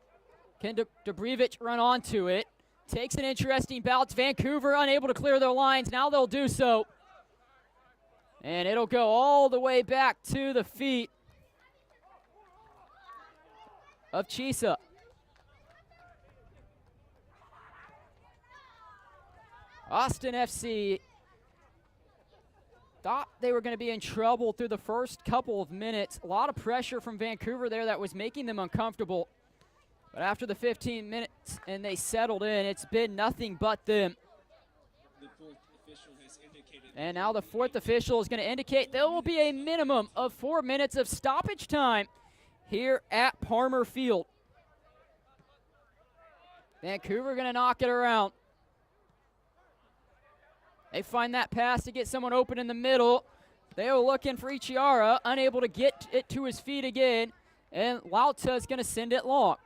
Can Dobrevich run onto it? Takes an interesting bounce. Vancouver unable to clear their lines. Now they'll do so. And it'll go all the way back to the feet of Chisa. Austin FC thought they were going to be in trouble through the first couple of minutes. A lot of pressure from Vancouver there that was making them uncomfortable. But after the 15 minutes and they settled in, it's been nothing but them. And now the 4th official is going to indicate there will be a minimum of 4 minutes of stoppage time here at Palmer Field. Vancouver going to knock it around. They find that pass to get someone open in the middle. They are looking for Ichiara, unable to get it to his feet again. And Lauta is going to send it long.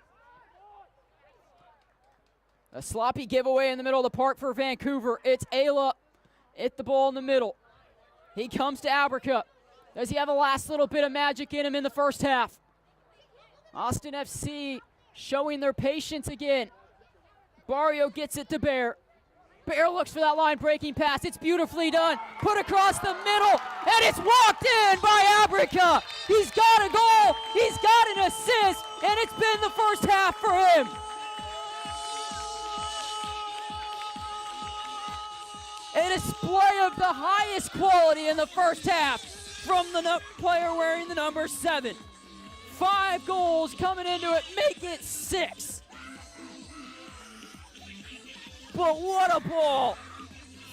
A sloppy giveaway in the middle of the park for Vancouver. It's Ayla at the ball in the middle. He comes to Abrica. Does he have a last little bit of magic in him in the first half? Austin FC showing their patience again. Barrio gets it to Bear. Bear looks for that line-breaking pass. It's beautifully done. Put across the middle, and it's walked in by Abrica. He's got a goal. He's got an assist, and it's been the first half for him. A display of the highest quality in the first half from the player wearing the number 7. 5 goals coming into it, make it 6. But what a ball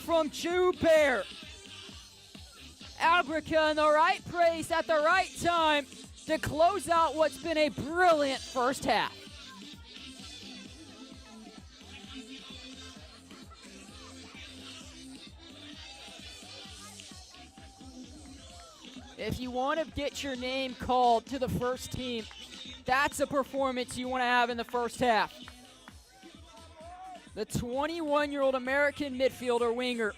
from Joubert. Abrica in the right place at the right time to close out what's been a brilliant first half. If you want to get your name called to the first team, that's a performance you want to have in the first half. The 21-year-old American midfielder winger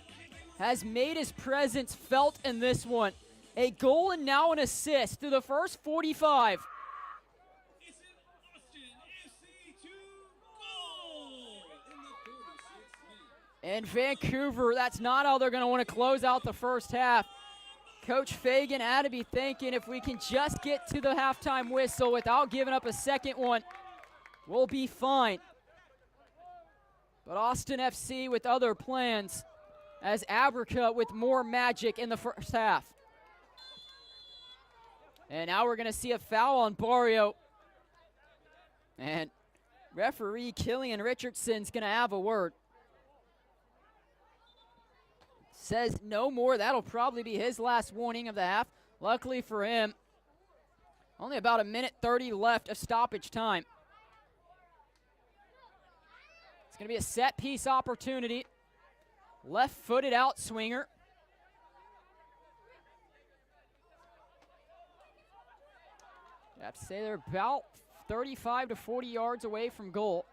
has made his presence felt in this one. a goal and now an assist through the first 45. And Vancouver, that's not how they're going to want to close out the first half. Coach Fagan had to be thinking, if we can just get to the halftime whistle without giving up a second one, we'll be fine. But Austin FC with other plans, as Abrica with more magic in the first half. And now we're going to see a foul on Barrio. And referee Killian Richardson's going to have a word. Says no more. That'll probably be his last warning of the half. Luckily for him, only about 1:30 left of stoppage time. It's going to be a set piece opportunity. Left-footed out swinger. I have to say they're about 35 to 40 yards away from goal.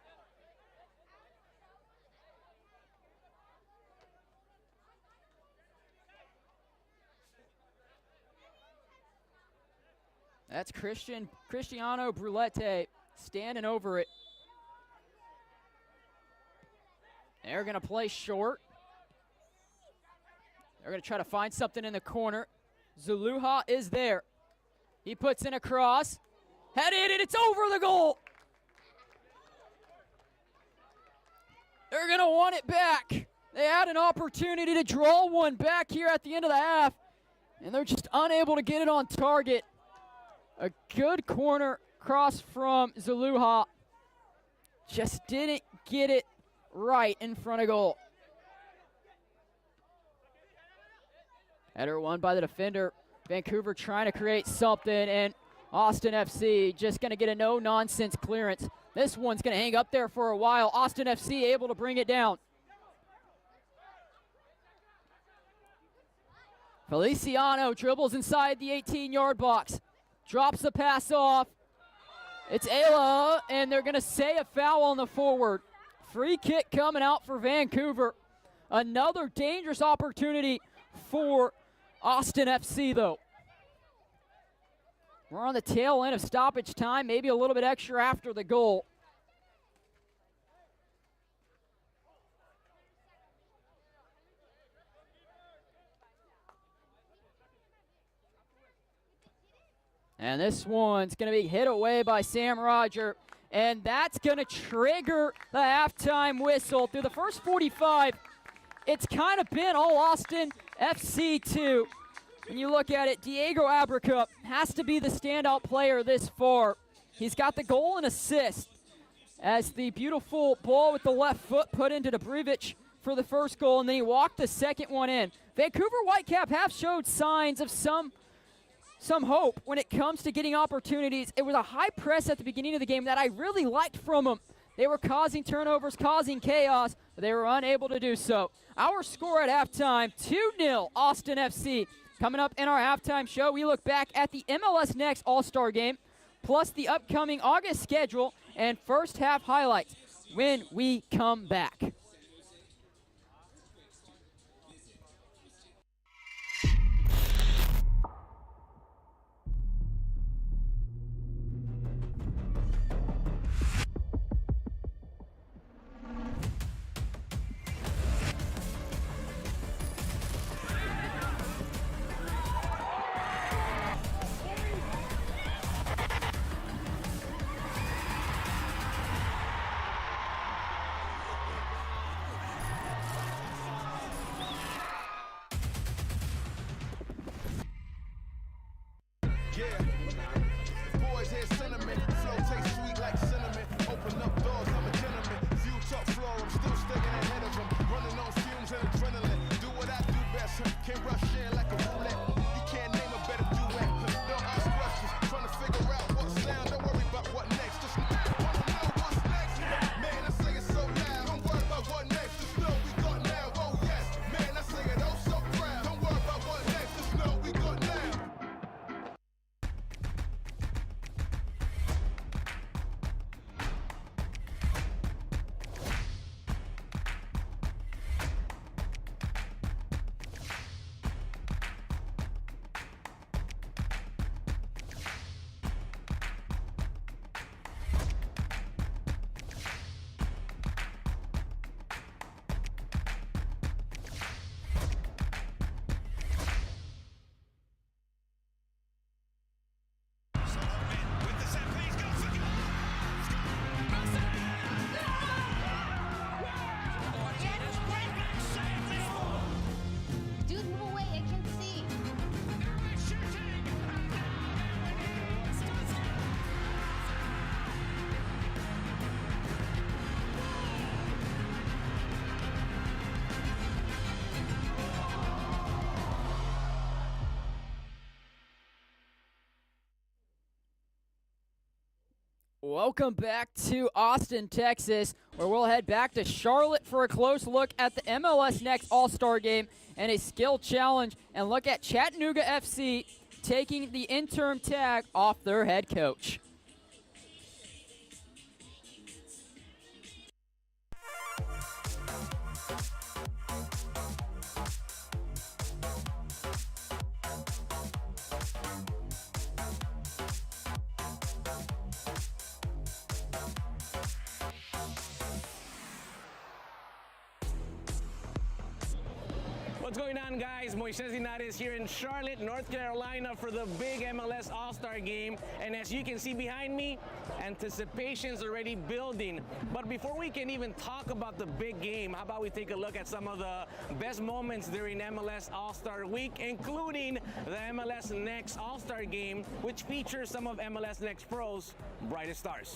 That's Cristiano Brulete standing over it. They're going to play short. They're going to try to find something in the corner. Zuluha is there. He puts in a cross. Headed, and it's over the goal. They're going to want it back. They had an opportunity to draw one back here at the end of the half, and they're just unable to get it on target. A good corner cross from Zuluha. Just didn't get it right in front of goal. Header won by the defender. Vancouver trying to create something, and Austin FC just going to get a no-nonsense clearance. This one's going to hang up there for a while. Austin FC able to bring it down. Feliciano dribbles inside the 18-yard box. Drops the pass off. It's Ayla, and they're going to say a foul on the forward. Free kick coming out for Vancouver. Another dangerous opportunity for Austin FC, though. We're on the tail end of stoppage time, maybe a little bit extra after the goal. And this one's going to be hit away by Sam Roger. And that's going to trigger the halftime whistle. Through the first 45, it's kind of been all Austin FC 2. When you look at it, Diego Abrica has to be the standout player this far. He's got the goal and assist as the beautiful ball with the left foot put into Dobrivic for the first goal, and then he walked the second one in. Vancouver Whitecap have showed signs of some hope when it comes to getting opportunities. It was a high press at the beginning of the game that I really liked from them. They were causing turnovers, causing chaos, but they were unable to do so. Our score at halftime, 2-0 Austin FC. Coming up in our halftime show, we look back at the MLS Next All-Star Game, plus the upcoming August schedule and first half highlights when we come back. Welcome back to Austin, Texas, where we'll head back to Charlotte for a close look at the MLS Next All-Star Game and a skill challenge, and look at Chattanooga FC taking the interim tag off their head coach. What's going on, guys? Moises Linares here in Charlotte, North Carolina for the big MLS All-Star Game. And as you can see behind me, anticipation's already building. But before we can even talk about the big game, how about we take a look at some of the best moments during MLS All-Star Week, including the MLS Next All-Star Game, which features some of MLS Next Pro's brightest stars.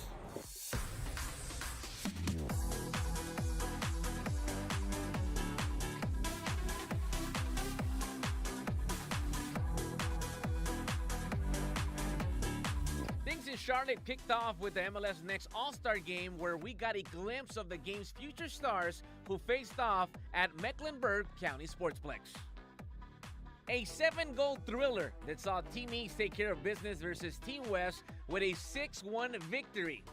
Charlotte kicked off with the MLS Next All-Star Game, where we got a glimpse of the game's future stars who faced off at Mecklenburg County Sportsplex. A 7-goal thriller that saw Team East take care of business versus Team West with a 6-1 victory.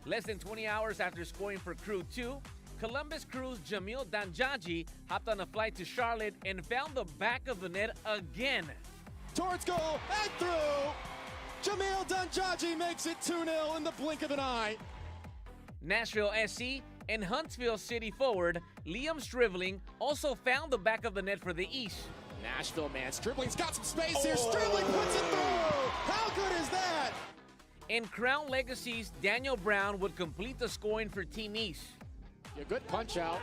Less than 20 hours after scoring for Crew 2, Columbus Crew's Jamil Danjaji hopped on a flight to Charlotte and found the back of the net again. Towards goal and through! Jamil Danjaji makes it 2-0 in the blink of an eye. Nashville SC and Huntsville City forward Liam Stribling also found the back of the net for the East. Nashville, man, Stribling's got some space here. Stribling puts it through. How good is that? And Crown Legacy's Daniel Brown would complete the scoring for Team East. A good punch out.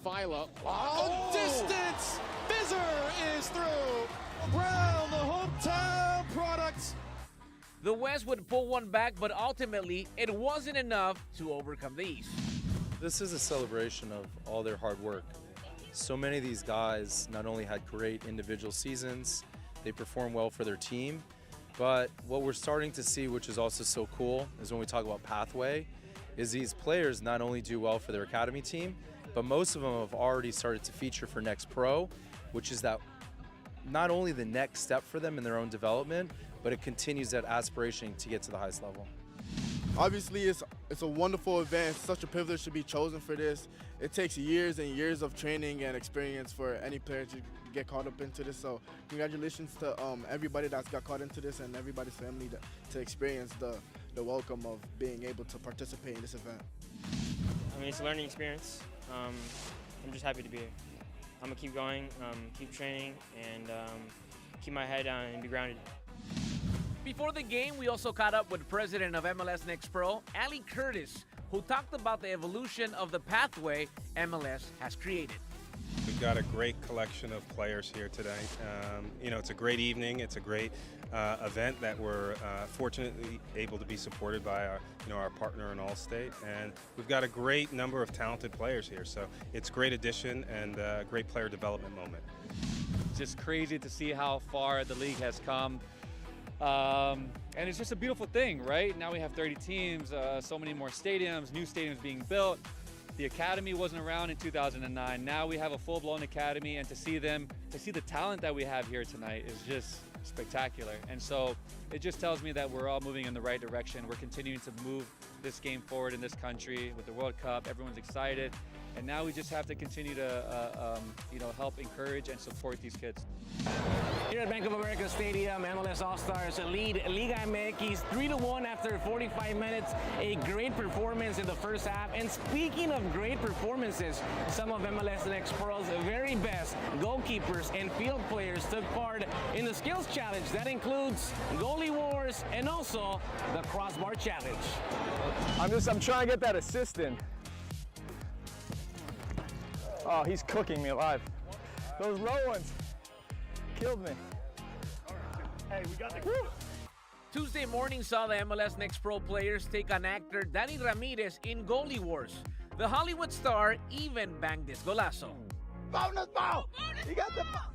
Philo. Oh, distance. Fizzer is through. Brown, the hometown product. The West would pull one back, but ultimately it wasn't enough to overcome the East. This is a celebration of all their hard work. So many of these guys not only had great individual seasons, they performed well for their team, but what we're starting to see, which is also so cool, is when we talk about pathway, is these players not only do well for their academy team, but most of them have already started to feature for Next Pro, which is that not only the next step for them in their own development, but it continues that aspiration to get to the highest level. Obviously, it's a wonderful event. It's such a privilege to be chosen for this. It takes years and years of training and experience for any player to get caught up into this. So congratulations to everybody that's got caught into this and everybody's family to experience the welcome of being able to participate in this event. I mean, it's a learning experience. I'm just happy to be here. I'm gonna keep going, keep training, and keep my head down and be grounded. Before the game, we also caught up with president of MLS Next Pro, Ali Curtis, who talked about the evolution of the pathway MLS has created. We've got a great collection of players here today. It's a great evening. It's a great event that we're fortunately able to be supported by our partner in Allstate, and we've got a great number of talented players here. So it's a great addition and a great player development moment. Just crazy to see how far the league has come. And it's just a beautiful thing, right? Now we have 30 teams, so many more stadiums, new stadiums being built. The academy wasn't around in 2009. Now we have a full-blown academy, and to see the talent that we have here tonight is just spectacular. And so it just tells me that we're all moving in the right direction. We're continuing to move this game forward in this country with the World Cup. Everyone's excited. And now we just have to continue to help encourage and support these kids. Here at Bank of America Stadium, MLS All-Stars lead Liga MX 3-1 after 45 minutes. A great performance in the first half. And speaking of great performances, some of MLS Next Pro's very best goalkeepers and field players took part in the skills challenge. That includes goalie wars and also the crossbar challenge. I'm trying to get that assist in. Oh, he's cooking me alive. Those low ones killed me. Hey, we got the... Tuesday morning saw the MLS Next Pro players take on actor Danny Ramirez in goalie wars. The Hollywood star even banged this golazo. Bonus ball! You got the ball!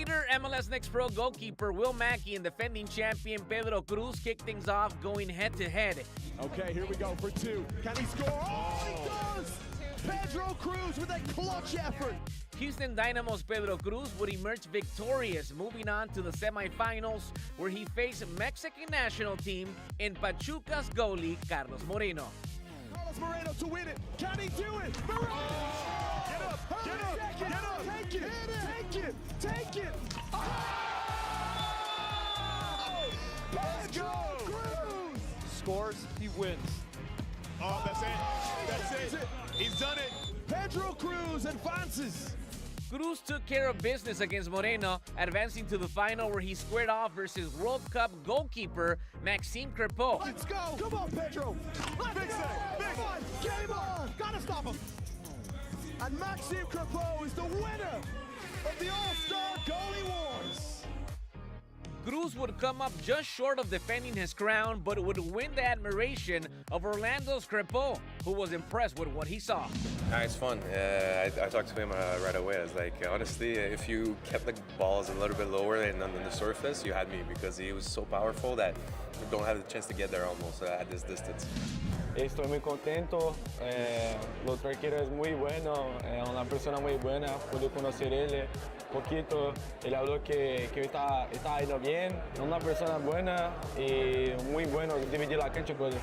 Defender MLS Next Pro goalkeeper Will Mackey and defending champion Pedro Cruz kick things off going head-to-head. Okay, here we go for two. Can he score? Oh, he does! Pedro Cruz with a clutch effort. Houston Dynamo's Pedro Cruz would emerge victorious, moving on to the semifinals where he faced Mexican national team in Pachuca's goalie Carlos Moreno. Carlos Moreno to win it. Can he do it? Moreno! Get up! Get up! Get up! Take it! Take it! Take it! Oh! Pedro Cruz! Scores, he wins. Oh, that's it. That's it. He's done it. Pedro Cruz advances. Cruz took care of business against Moreno, advancing to the final where he squared off versus World Cup goalkeeper Maxime Crepeau. Let's go. Come on, Pedro. Let's go. Come on. Game on. Gotta stop him. And Maxime Crepeau is the winner of the All-Star Goalie Wars. Cruz would come up just short of defending his crown, but would win the admiration of Orlando's Crepeau, who was impressed with what he saw. It's fun. I talked to him right away. I was like, honestly, if you kept the balls a little bit lower and on the surface, you had me, because he was so powerful that you don't have the chance to get there almost at this distance. Estoy muy contento. El otro arquero es muy bueno, una persona muy buena. Pude conocer él poquito. Él habló que está yendo bien. Una persona buena y muy bueno. Dividir la cancha con él.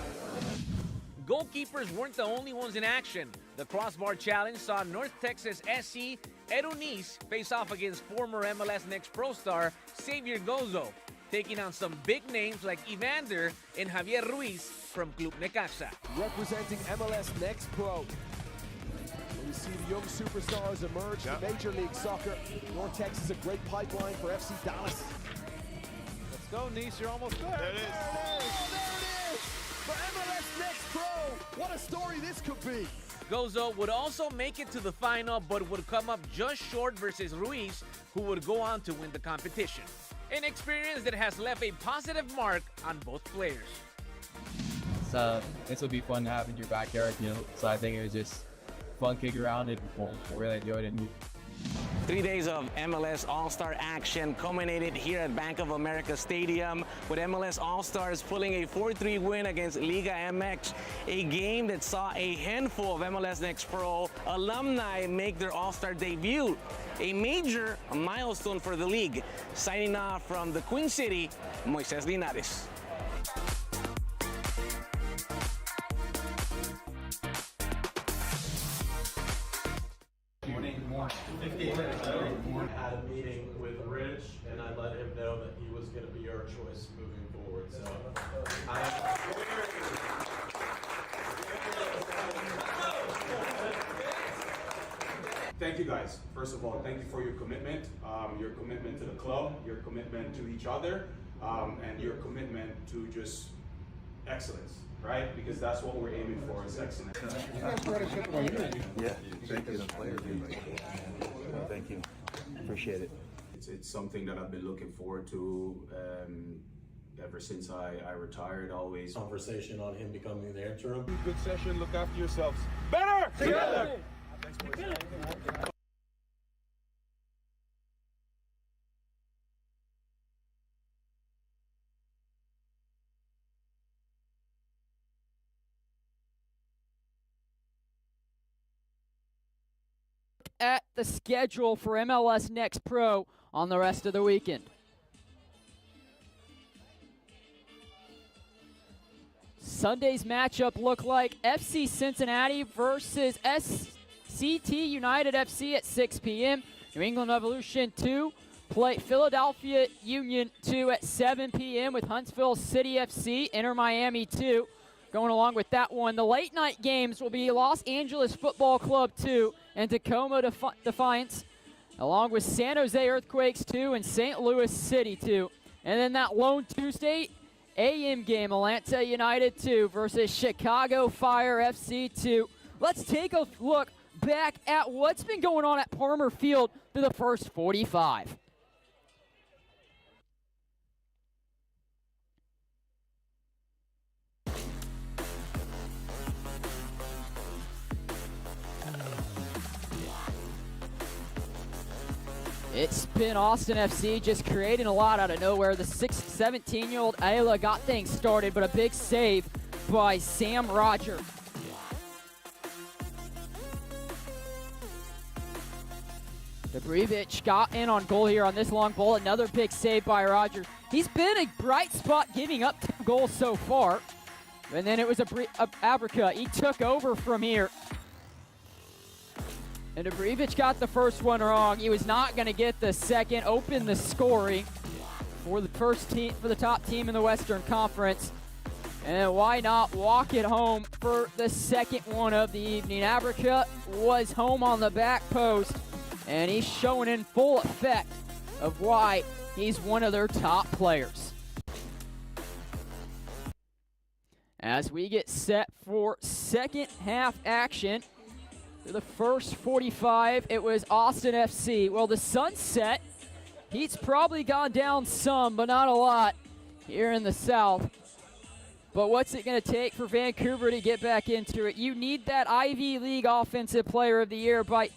Goalkeepers weren't the only ones in action. The Crossbar Challenge saw North Texas SC Erunis face off against former MLS Next Pro star Xavier Gozo, taking on some big names like Evander and Javier Ruiz from Club Necaxa. Representing MLS Next Pro. When you see the young superstars emerge in Major League Soccer, North Texas is a great pipeline for FC Dallas. Let's go, Nice, you're almost there. There it is. Oh, there it is! For MLS Next Pro, what a story this could be. Gozo would also make it to the final, but would come up just short versus Ruiz, who would go on to win the competition. An experience that has left a positive mark on both players. So this will be fun to have in your backyard, so I think it was just fun kick around and we'll really enjoyed it. 3 days of MLS All-Star action culminated here at Bank of America Stadium with MLS All-Stars pulling a 4-3 win against Liga MX, a game that saw a handful of MLS Next Pro alumni make their All-Star debut, a major milestone for the league. Signing off from the Queen City, Moises Linares. Had a meeting with Rich, and I let him know that he was going to be our choice moving forward. So, thank you guys. First of all, thank you for your commitment to the club, your commitment to each other, and your commitment to just excellence. Right? Because that's what we're aiming for, is excellence. Yeah, thank you. Thank you. Appreciate it. It's something that I've been looking forward to ever since I retired, always. Conversation on him becoming the interim. Good session, look after yourselves. Better! Together! Thanks, boys. At the schedule for MLS Next Pro on the rest of the weekend. Sunday's matchup look like FC Cincinnati versus SCT United FC at 6 p.m. New England Revolution 2 play Philadelphia Union 2 at 7 p.m. with Huntsville City FC, Inter Miami 2. Going along with that one, the late night games will be Los Angeles Football Club 2 and Tacoma Defiance, along with San Jose Earthquakes 2 and St. Louis City 2. And then that lone Tuesday AM game, Atlanta United 2 versus Chicago Fire FC 2. Let's take a look back at what's been going on at Palmer Field through the first 45. It's been Austin FC just creating a lot out of nowhere. The 17-year-old Ayla got things started, but a big save by Sam Roger. Debrievich got in on goal here on this long ball. Another big save by Roger. He's been a bright spot, giving up 2 goals so far. And then it was Abrica. He took over from here. And Debrievich got the first one wrong. He was not going to get the second. Open the scoring for the first team, for the top team in the Western Conference. And why not walk it home for the second one of the evening? Abrica was home on the back post, and he's showing in full effect of why he's one of their top players. As we get set for second half action, for the first 45, it was Austin FC. Well, the sunset, heat's probably gone down some, but not a lot here in the south. But what's it going to take for Vancouver to get back into it? You need that Ivy League Offensive Player of the Year by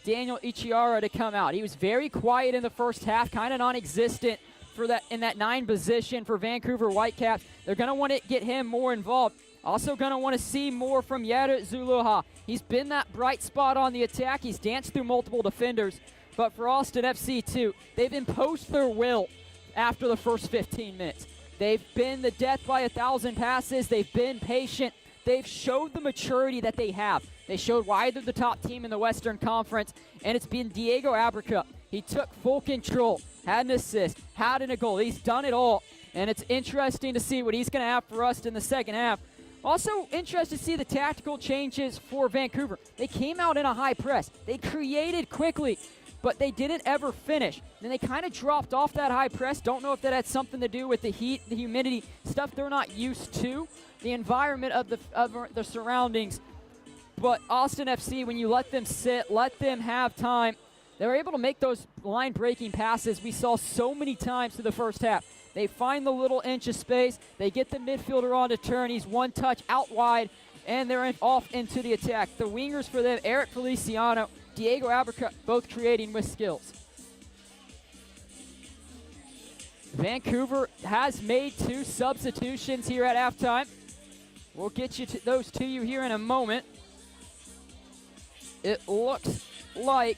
Daniel Ichiara to come out. He was very quiet in the first half, kind of non-existent for that in that 9 position for Vancouver Whitecaps. They're going to want to get him more involved. Also going to want to see more from Yara Zuluha. He's been that bright spot on the attack. He's danced through multiple defenders. But for Austin FC too, they've imposed their will after the first 15 minutes. They've been the death by 1,000 passes. They've been patient. They've showed the maturity that they have. They showed why they're the top team in the Western Conference, and it's been Diego Abrica. He took full control, had an assist, had a goal. He's done it all, and it's interesting to see what he's going to have for us in the second half. Also interested to see the tactical changes for Vancouver. They came out in a high press. They created quickly, but they didn't ever finish. Then they kind of dropped off that high press. Don't know if that had something to do with the heat, the humidity, stuff they're not used to, the environment of the surroundings. But Austin FC, when you let them sit, let them have time, they were able to make those line-breaking passes we saw so many times through the first half. They find the little inch of space. They get the midfielder on to turn. He's one touch out wide, and they're off into the attack. The wingers for them, Eric Feliciano, Diego Abrica, both creating with skills. Vancouver has made 2 substitutions here at halftime. We'll get you to those to you here in a moment. It looks like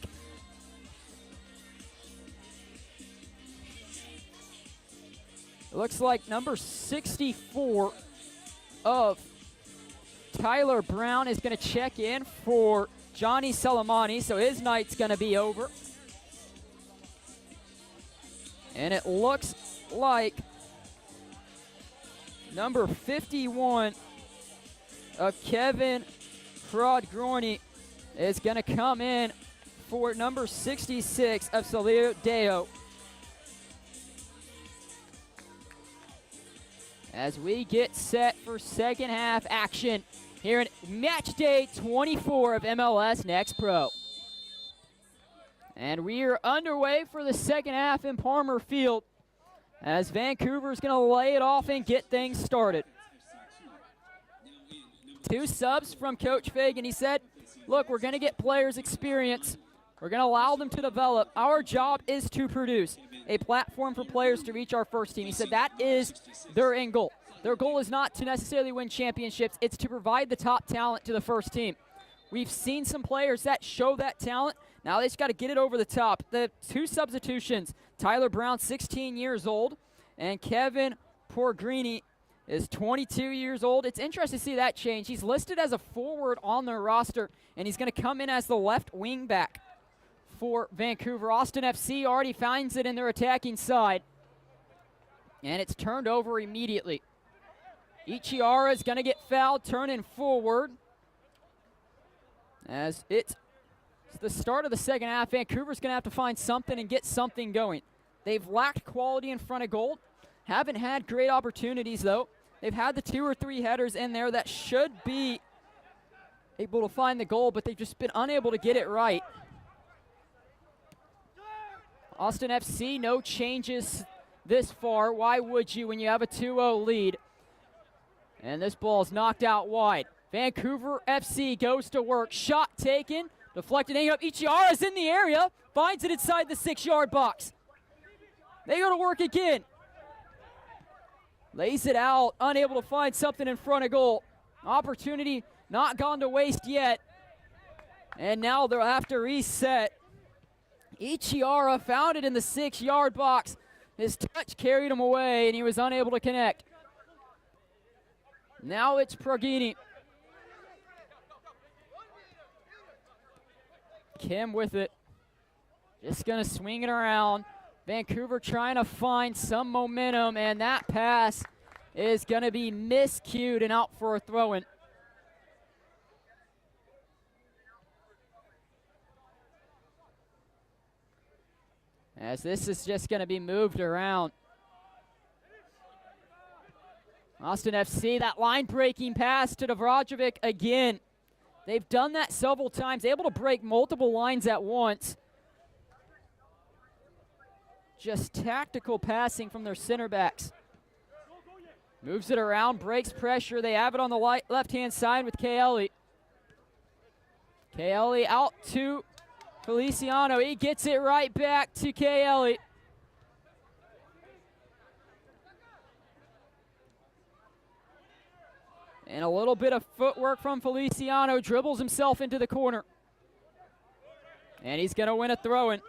number 64 of Tyler Brown is going to check in for Johnny Salamani, so his night's going to be over. And it looks like number 51 of Kevin Prodgroni is going to come in for number 66 of Salio Deo. As we get set for second half action here in match day 24 of MLS Next Pro. And we are underway for the second half in Palmer Field as Vancouver's going to lay it off and get things started. 2 subs from Coach Fagan. He said, look, we're going to get players experience. We're going to allow them to develop. Our job is to produce a platform for players to reach our first team. He said that is their end goal. Their goal is not to necessarily win championships. It's to provide the top talent to the first team. We've seen some players that show that talent. Now they just got to get it over the top. The 2 substitutions, Tyler Brown, 16 years old, and Kevin Porgrini is 22 years old. It's interesting to see that change. He's listed as a forward on their roster, and he's going to come in as the left wing back for Vancouver. Austin FC already finds it in their attacking side, and it's turned over immediately. Ichiara is going to get fouled, turning forward. As it's the start of the second half, Vancouver's going to have to find something and get something going. They've lacked quality in front of goal. Haven't had great opportunities, though. They've had the 2 or 3 headers in there that should be able to find the goal, but they've just been unable to get it right. Austin FC, no changes this far. Why would you when you have a 2-0 lead? And this ball is knocked out wide. Vancouver FC goes to work. Shot taken. Deflected, hanging up. Ichiara's in the area. Finds it inside the 6-yard box. They go to work again. Lays it out, unable to find something in front of goal. Opportunity not gone to waste yet. And now they'll have to reset. Ichiara found it in the 6-yard box. His touch carried him away, and he was unable to connect. Now it's Pragini. Kim with it. Just going to swing it around. Vancouver trying to find some momentum, and that pass is going to be miscued and out for a throw-in. As this is just going to be moved around. Austin FC, that line-breaking pass to Dovrajovic again. They've done that several times, able to break multiple lines at once. Just tactical passing from their center backs. Moves it around, breaks pressure. They have it on the left-hand side with Kelly. Kelly out to Feliciano. He gets it right back to Kelly. And a little bit of footwork from Feliciano. Dribbles himself into the corner. And he's going to win a throw-in.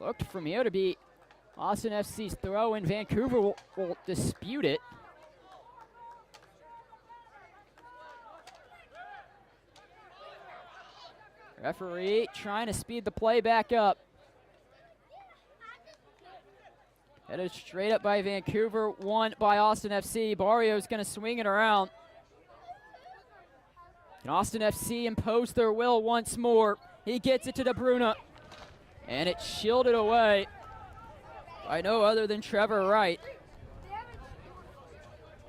Looked from here to be Austin FC's throw-in. Vancouver will dispute it. Referee trying to speed the play back up. Headed straight up by Vancouver, won by Austin FC. Barrio's going to swing it around. And Austin FC impose their will once more. He gets it to De Bruyne. And it's shielded away by no other than Trevor Wright.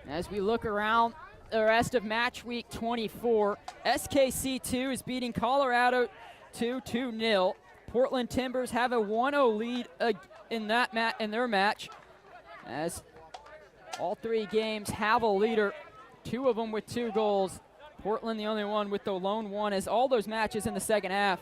As we look around the rest of match week 24, SKC2 is beating Colorado 2-0. Portland Timbers have a 1-0 lead in their match, as all three games have a leader, two of them with 2 goals. Portland the only one with the lone one, as all those matches in the second half.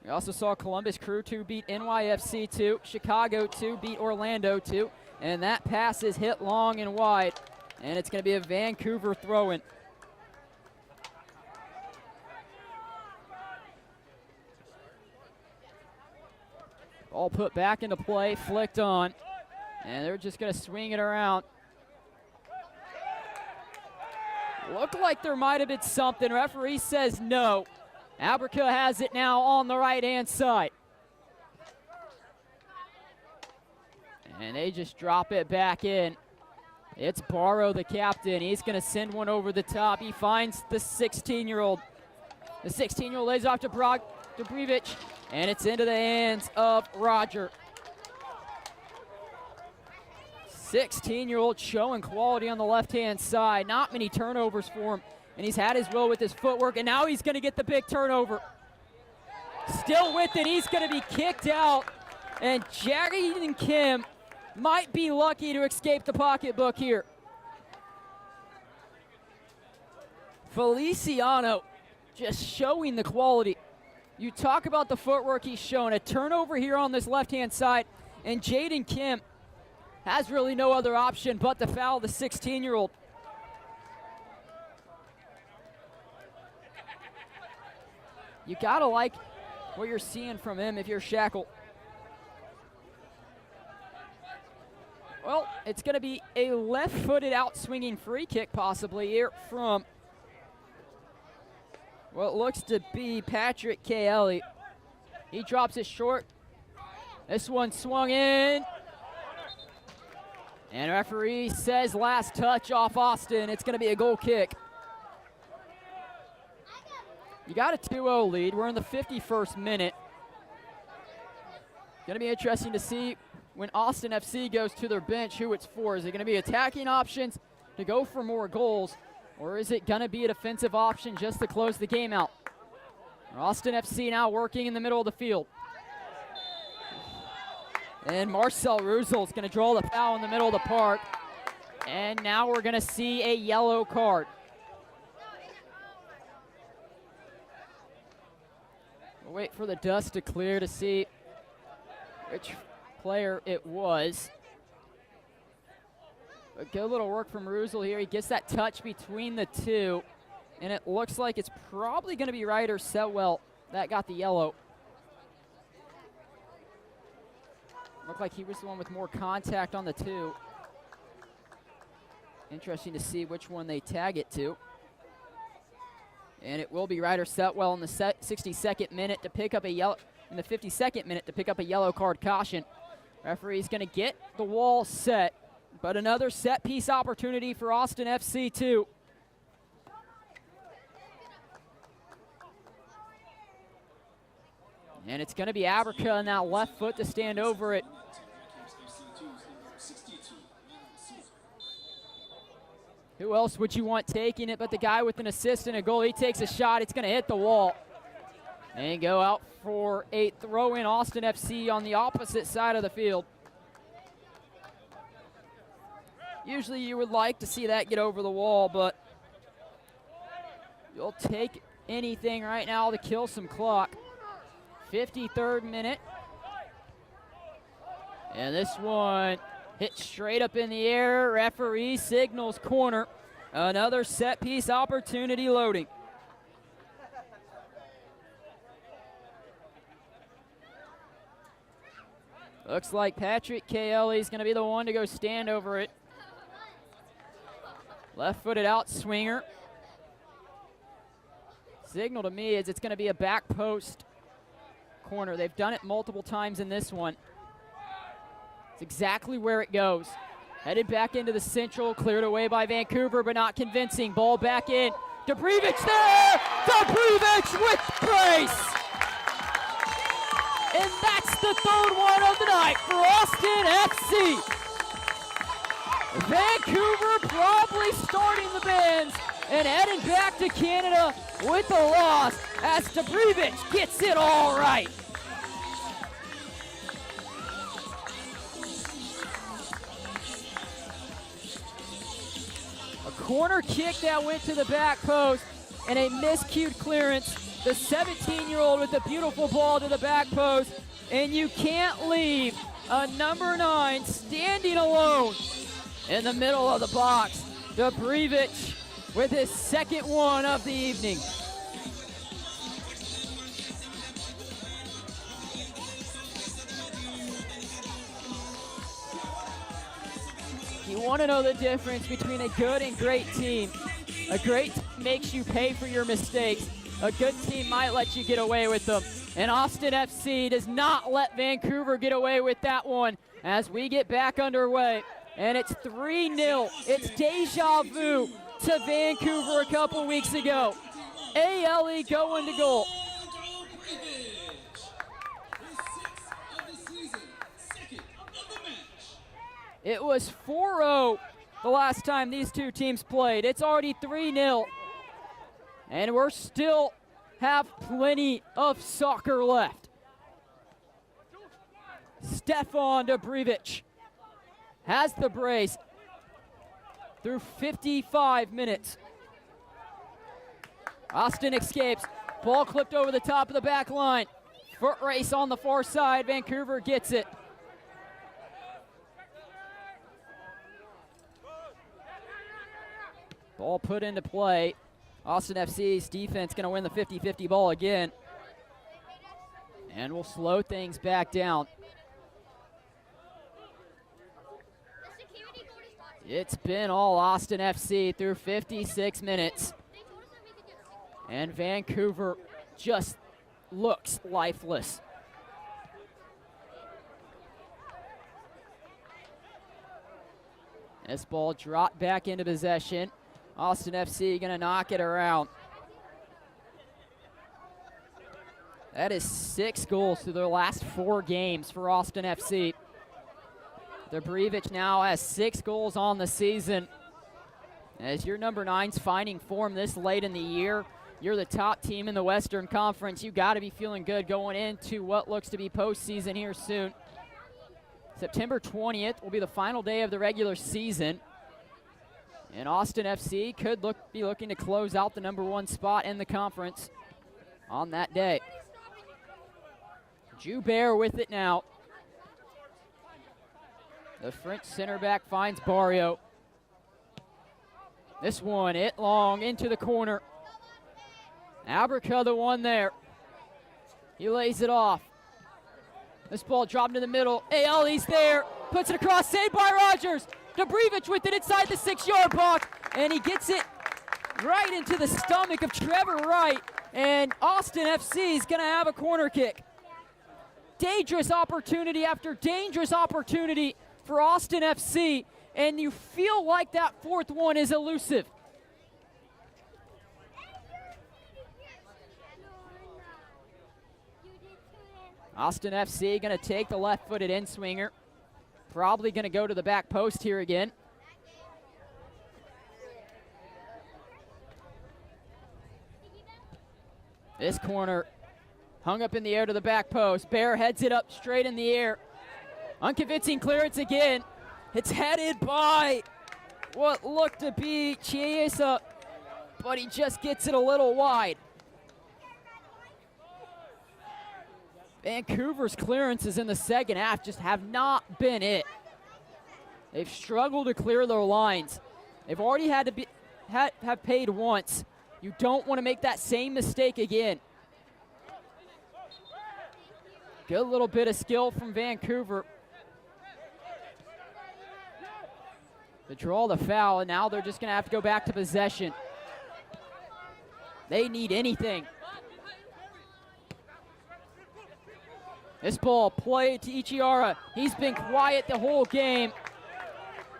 We also saw Columbus Crew 2 beat NYFC 2, Chicago 2 beat Orlando 2, and that pass is hit long and wide, and it's going to be a Vancouver throw-in. Ball put back into play, flicked on, and they're just going to swing it around. Looked like there might have been something. Referee says no. Abrica has it now on the right-hand side. And they just drop it back in. It's Barrow, the captain. He's going to send one over the top. He finds the 16-year-old. The 16-year-old lays off to Brevic, and it's into the hands of Roger. 16-year-old showing quality on the left-hand side. Not many turnovers for him. And he's had his will with his footwork, and now he's going to get the big turnover. Still with it, he's going to be kicked out. And Jaden Kim might be lucky to escape the pocketbook here. Feliciano just showing the quality. You talk about the footwork he's shown. A turnover here on this left-hand side, and Jaden Kim has really no other option but to foul the 16-year-old. You gotta like what you're seeing from him if you're Shackle. Well, it's gonna be a left-footed out-swinging free kick possibly here from what looks to be Patrick Kelly. He drops it short. This one swung in. And referee says last touch off Austin. It's gonna be a goal kick. You got a 2-0 lead. We're in the 51st minute. Going to be interesting to see when Austin FC goes to their bench who it's for. Is it going to be attacking options to go for more goals, or is it going to be a defensive option just to close the game out? Austin FC now working in the middle of the field. And Marcel Ruzel is going to draw the foul in the middle of the park. And now we're going to see a yellow card. We'll wait for the dust to clear to see which player it was. A good little work from Ruzel here. He gets that touch between the two, and it looks like it's probably going to be Ryder Setwell that got the yellow. Looked like he was the one with more contact on the two. Interesting to see which one they tag it to. And it will be Ryder Setwell in the 62nd minute to pick up a yellow, in the 52nd minute to pick up a yellow card caution. Referee's going to get the wall set, but another set piece opportunity for Austin FC too. And it's going to be Abrica on that left foot to stand over it. Who else would you want taking it but the guy with an assist and a goal? He takes a shot. It's going to hit the wall. And go out for a throw-in. Austin FC on the opposite side of the field. Usually you would like to see that get over the wall, but you'll take anything right now to kill some clock. 53rd minute. And this one hit straight up in the air. Referee signals corner. Another set piece opportunity loading. Looks like Patrick Kelly is going to be the one to go stand over it. Left-footed out swinger. Signal to me is it's going to be a back post corner. They've done it multiple times in this one. It's exactly where it goes. Headed back into the central, cleared away by Vancouver, but not convincing. Ball back in. Dobrevich there! Dobrevich with brace! And that's the third one of the night for Austin FC. Vancouver probably starting the bends and heading back to Canada with a loss as Dobrevich gets it all right. A corner kick that went to the back post and a miscued clearance. The 17-year-old with a beautiful ball to the back post, and you can't leave a number 9 standing alone in the middle of the box. Dobrevich with his second one of the evening. You want to know the difference between a good and great team. A great team makes you pay for your mistakes. A good team might let you get away with them. And Austin FC does not let Vancouver get away with that one as we get back underway. And it's 3-0. It's deja vu to Vancouver a couple weeks ago. ALE going to goal. It was 4-0 the last time these two teams played. It's already 3-0. And we're still have plenty of soccer left. Stefan Dobrevich has the brace through 55 minutes. Austin escapes. Ball clipped over the top of the back line. Foot race on the far side. Vancouver gets it. Ball put into play. Austin FC's defense going to win the 50-50 ball again. And we'll slow things back down. It's been all Austin FC through 56 minutes. And Vancouver just looks lifeless. This ball dropped back into possession. Austin FC going to knock it around. That is 6 goals through their last 4 games for Austin FC. Dobrevich now has 6 goals on the season. As your number 9's finding form this late in the year, you're the top team in the Western Conference. You got to be feeling good going into what looks to be postseason here soon. September 20th will be the final day of the regular season. And Austin FC could be looking to close out the #1 spot in the conference on that day. Joubert with it now. The French center back finds Barrio. This one, it long into the corner. Abrica the one there. He lays it off. This ball dropped into the middle. Ayali's there, puts it across, saved by Rogers. Dobrevich with it inside the 6-yard box, and he gets it right into the stomach of Trevor Wright, and Austin FC is gonna have a corner kick. Dangerous opportunity after dangerous opportunity for Austin FC, and you feel like that fourth one is elusive. Austin FC gonna take the left-footed in-swinger. Probably gonna go to the back post here again. This corner hung up in the air to the back post. Bear heads it up straight in the air. Unconvincing clearance again. It's headed by what looked to be Chiesa, but he just gets it a little wide. Vancouver's clearances in the second half just have not been it. They've struggled to clear their lines. They've already had to have paid once. You don't want to make that same mistake again. Good little bit of skill from Vancouver. They draw the foul, and now they're just going to have to go back to possession. They need anything. This ball played to Ichiara. He's been quiet the whole game.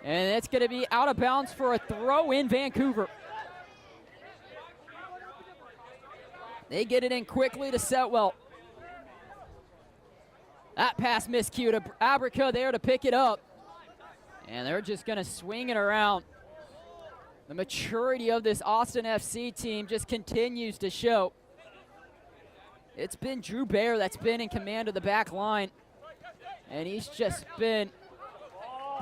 And it's going to be out of bounds for a throw in Vancouver. They get it in quickly to Setwell. That pass miscued. Abrica there to pick it up. And they're just going to swing it around. The maturity of this Austin FC team just continues to show. It's been Joubert that's been in command of the back line. And he's just been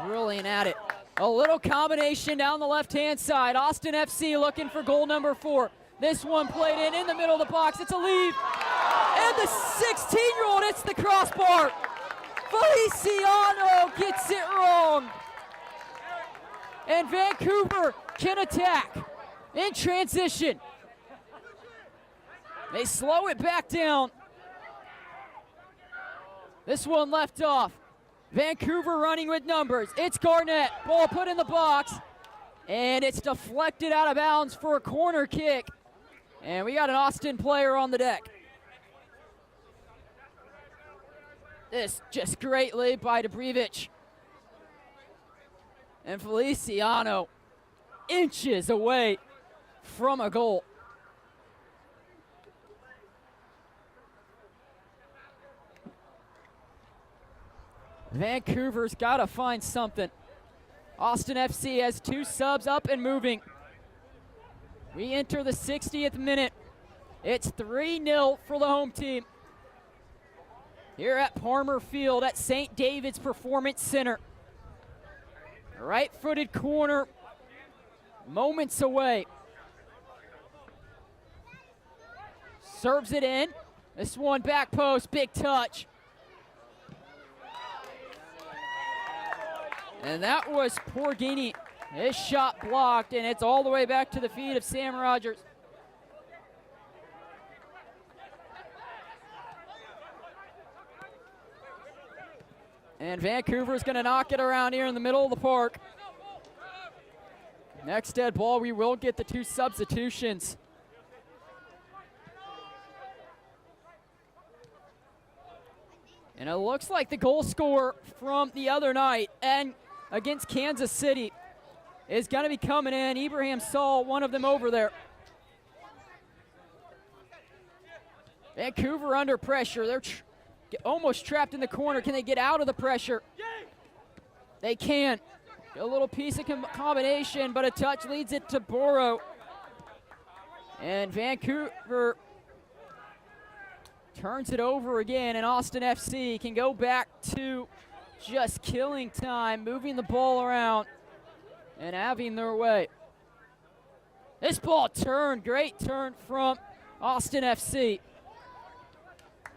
brilliant at it. A little combination down the left-hand side. Austin FC looking for goal number 4. This one played in the middle of the box. It's a lead. And the 16-year-old hits the crossbar. Feliciano gets it wrong. And Vancouver can attack in transition. They slow it back down. This one left off. Vancouver running with numbers. It's Garnett. Ball put in the box. And it's deflected out of bounds for a corner kick. And we got an Austin player on the deck. This just great lead by Dobrevich. And Feliciano inches away from a goal. Vancouver's got to find something. Austin FC has 2 subs up and moving. We enter the 60th minute. It's 3-0 for the home team. Here at Palmer Field at St. David's Performance Center. Right-footed corner, moments away. Serves it in. This one back post, big touch. And that was Porgini. His shot blocked, and it's all the way back to the feet of Sam Rogers. And Vancouver's going to knock it around here in the middle of the park. Next dead ball, we will get the 2 substitutions. And it looks like the goal scorer from the other night and against Kansas City is going to be coming in. Ibrahim saw one of them over there. Vancouver under pressure. They're almost trapped in the corner. Can they get out of the pressure? They can. A little piece of combination, but a touch leads it to Boro. And Vancouver turns it over again, and Austin FC can go back to just killing time, moving the ball around, and having their way. This ball turned, great turn from Austin FC.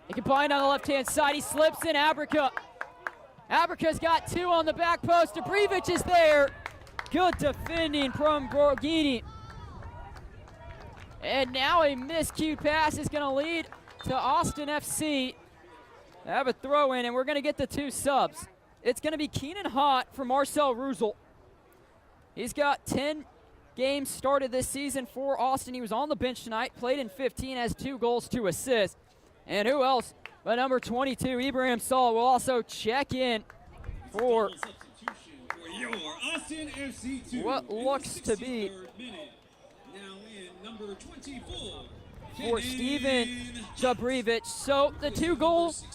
He combined on the left-hand side, he slips in Abrica. Abrica's got 2 on the back post, Debrivic is there. Good defending from Borghini. And now a miscued pass is gonna lead to Austin FC. They have a throw in, and we're gonna get the 2 subs. It's gonna be Keenan Hott for Marcel Ruzel. He's got 10 games started this season for Austin. He was on the bench tonight, played in 15, has 2 goals, 2 assists. And who else but number 22, Ibrahim Saul, will also check in for what looks to be for Steven Debrivic. So the two goals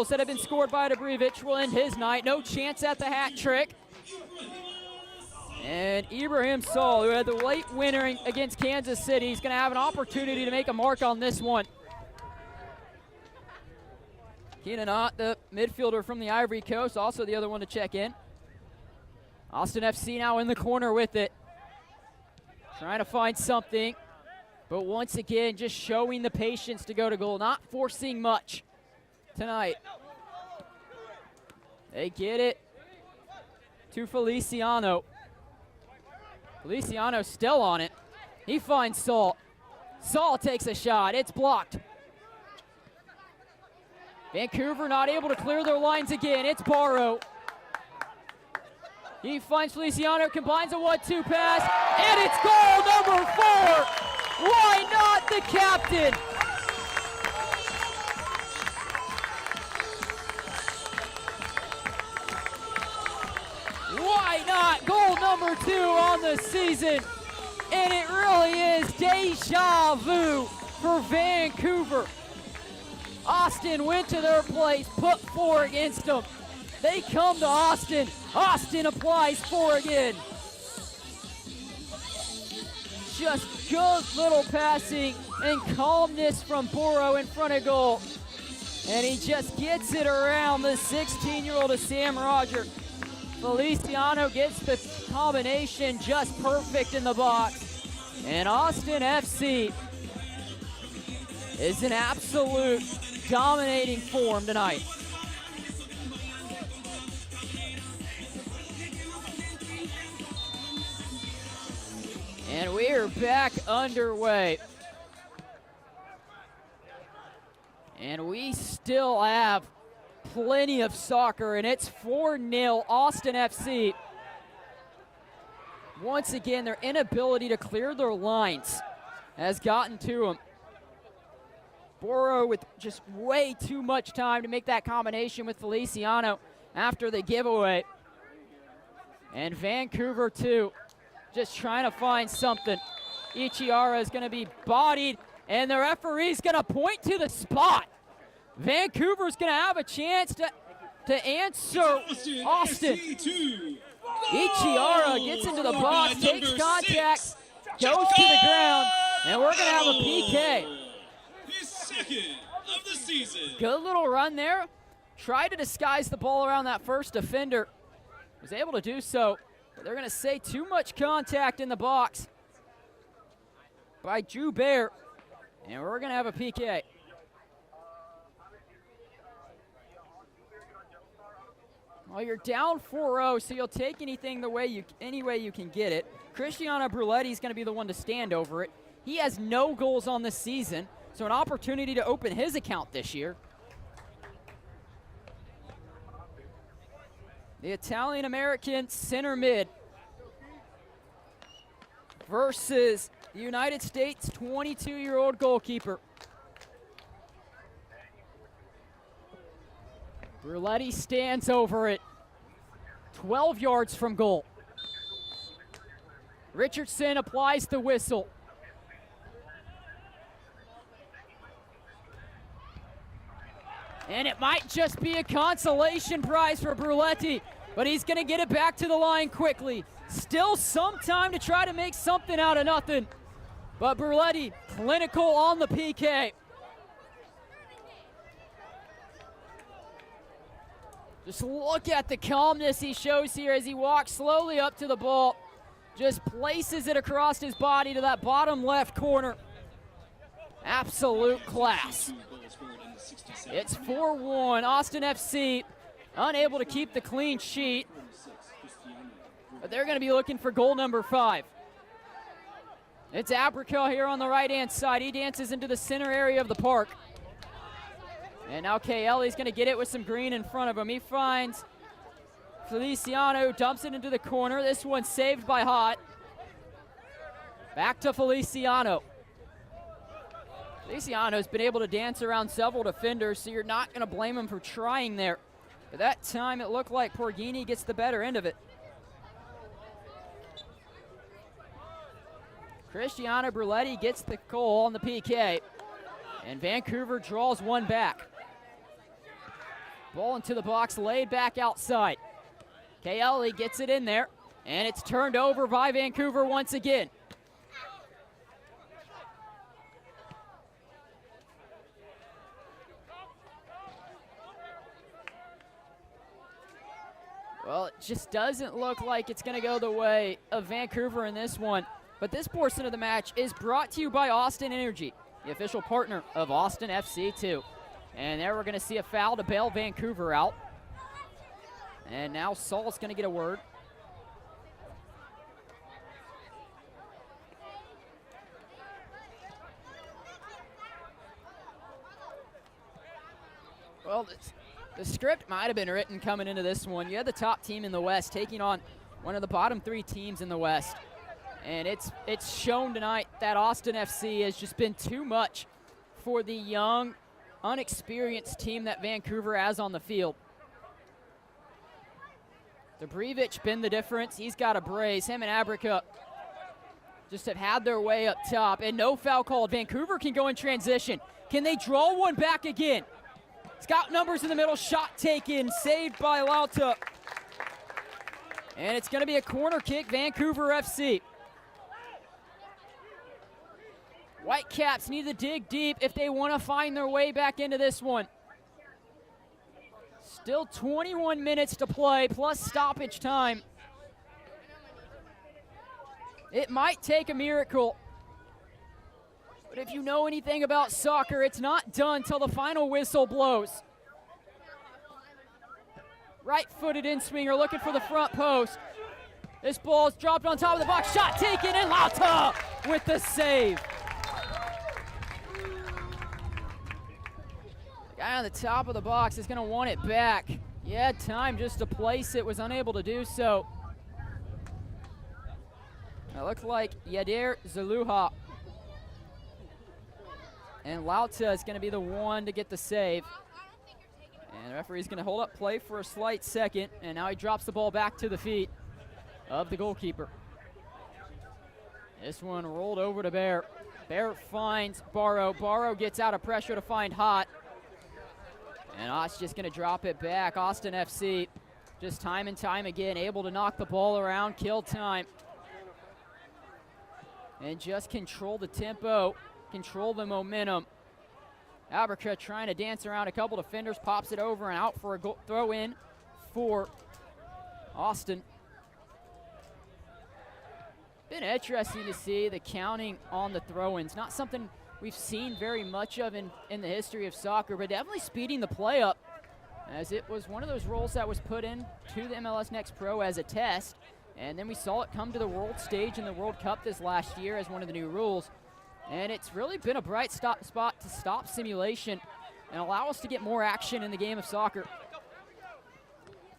that have been scored by Debrivic will end his night. No chance at the hat trick. And Ibrahim Saul, who had the late winner against Kansas City, is going to have an opportunity to make a mark on this one. Keenan Ott, the midfielder from the Ivory Coast, also the other one to check in. Austin FC now in the corner with it. Trying to find something, but once again, just showing the patience to go to goal, not forcing much tonight. They get it to Feliciano. Feliciano still on it. He finds Saul. Saul takes a shot. It's blocked. Vancouver not able to clear their lines again. It's Barrow. He finds Feliciano, combines a 1-2 pass, and it's goal number 4. Why not the captain? Why not? Goal number 2 on the season. And it really is deja vu for Vancouver. Austin went to their place, put 4 against them. They come to Austin. Austin applies 4 again. Just good little passing and calmness from Boro in front of goal. And he just gets it around the 16-year-old of Sam Roger. Feliciano gets the combination just perfect in the box. And Austin FC is in absolute dominating form tonight. And we are back underway. And we still have plenty of soccer, and it's 4-0 Austin FC. Once again, their inability to clear their lines has gotten to them. Boro with just way too much time to make that combination with Feliciano after the giveaway. And Vancouver too, just trying to find something. Ichiara is going to be bodied, and the referee's going to point to the spot. Vancouver's going to have a chance to answer Austin. Ichiara gets into the box, takes contact, goes to the ground, and we're going to have a PK. His second of the season. Good little run there. Tried to disguise the ball around that first defender. Was able to do so. But they're going to say too much contact in the box by Drew Bear. And we're going to have a PK. Well, you're down 4-0, so you'll take anything any way you can get it. Cristiano Bruletti is going to be the one to stand over it. He has no goals on this season, so an opportunity to open his account this year. The Italian-American center mid versus the United States 22-year-old goalkeeper. Bruletti stands over it, 12 yards from goal. Richardson applies the whistle. And it might just be a consolation prize for Bruletti, but he's going to get it back to the line quickly. Still some time to try to make something out of nothing. But Bruletti, clinical on the PK. Just look at the calmness he shows here as he walks slowly up to the ball. just places it across his body to that bottom left corner. Absolute class. It's 4-1. Austin FC unable to keep the clean sheet, but they're going to be looking for goal number 5. It's Abrica here on the right-hand side. He dances into the center area of the park. And now Kelly's going to get it with some green in front of him. He finds Feliciano, dumps it into the corner. This one's saved by Hott. Back to Feliciano. Feliciano's been able to dance around several defenders, so you're not going to blame him for trying there. But that time it looked like Porghini gets the better end of it. Cristiano Bruletti gets the goal on the PK, and Vancouver draws one back. Ball into the box, laid back outside. Kelly gets it in there, and it's turned over by Vancouver once again. Well, it just doesn't look like it's going to go the way of Vancouver in this one. But this portion of the match is brought to you by Austin Energy, the official partner of Austin FC 2. And there we're going to see a foul to bail Vancouver out. And now Saul's going to get a word. Well, the script might have been written coming into this one. You had the top team in the West taking on one of the bottom 3 teams in the West. And it's shown tonight that Austin FC has just been too much for the young, unexperienced team that Vancouver has on the field. Dobrevich been the difference. He's got a brace. Him and Abrica just have had their way up top. And no foul called. Vancouver can go in transition. Can they draw one back again? Scout numbers in the middle. Shot taken. Saved by Lauta. And it's going to be a corner kick, Vancouver FC. Whitecaps need to dig deep if they want to find their way back into this one. Still 21 minutes to play, plus stoppage time. It might take a miracle. But if you know anything about soccer, it's not done till the final whistle blows. Right-footed in-swinger looking for the front post. This ball's dropped on top of the box. Shot taken, and Lauta with the save. Guy on the top of the box is going to want it back. He had time just to place it, was unable to do so. It looked like Yadir Zaluha. And Lauta is going to be the one to get the save. And the referee's going to hold up play for a slight second, and now he drops the ball back to the feet of the goalkeeper. This one rolled over to Bear. Bear finds Barrow. Barrow gets out of pressure to find Hott. And Ott's just going to drop it back. Austin FC, just time and time again, able to knock the ball around, kill time. And just control the tempo, control the momentum. Abrica trying to dance around a couple defenders, pops it over and out for a throw in for Austin. Been interesting to see the counting on the throw-ins. Not something we've seen very much of in the history of soccer, but definitely speeding the play up, as it was one of those rules that was put in to the MLS Next Pro as a test, and then we saw it come to the world stage in the World Cup this last year as one of the new rules. And it's really been a bright spot to stop simulation and allow us to get more action in the game of soccer.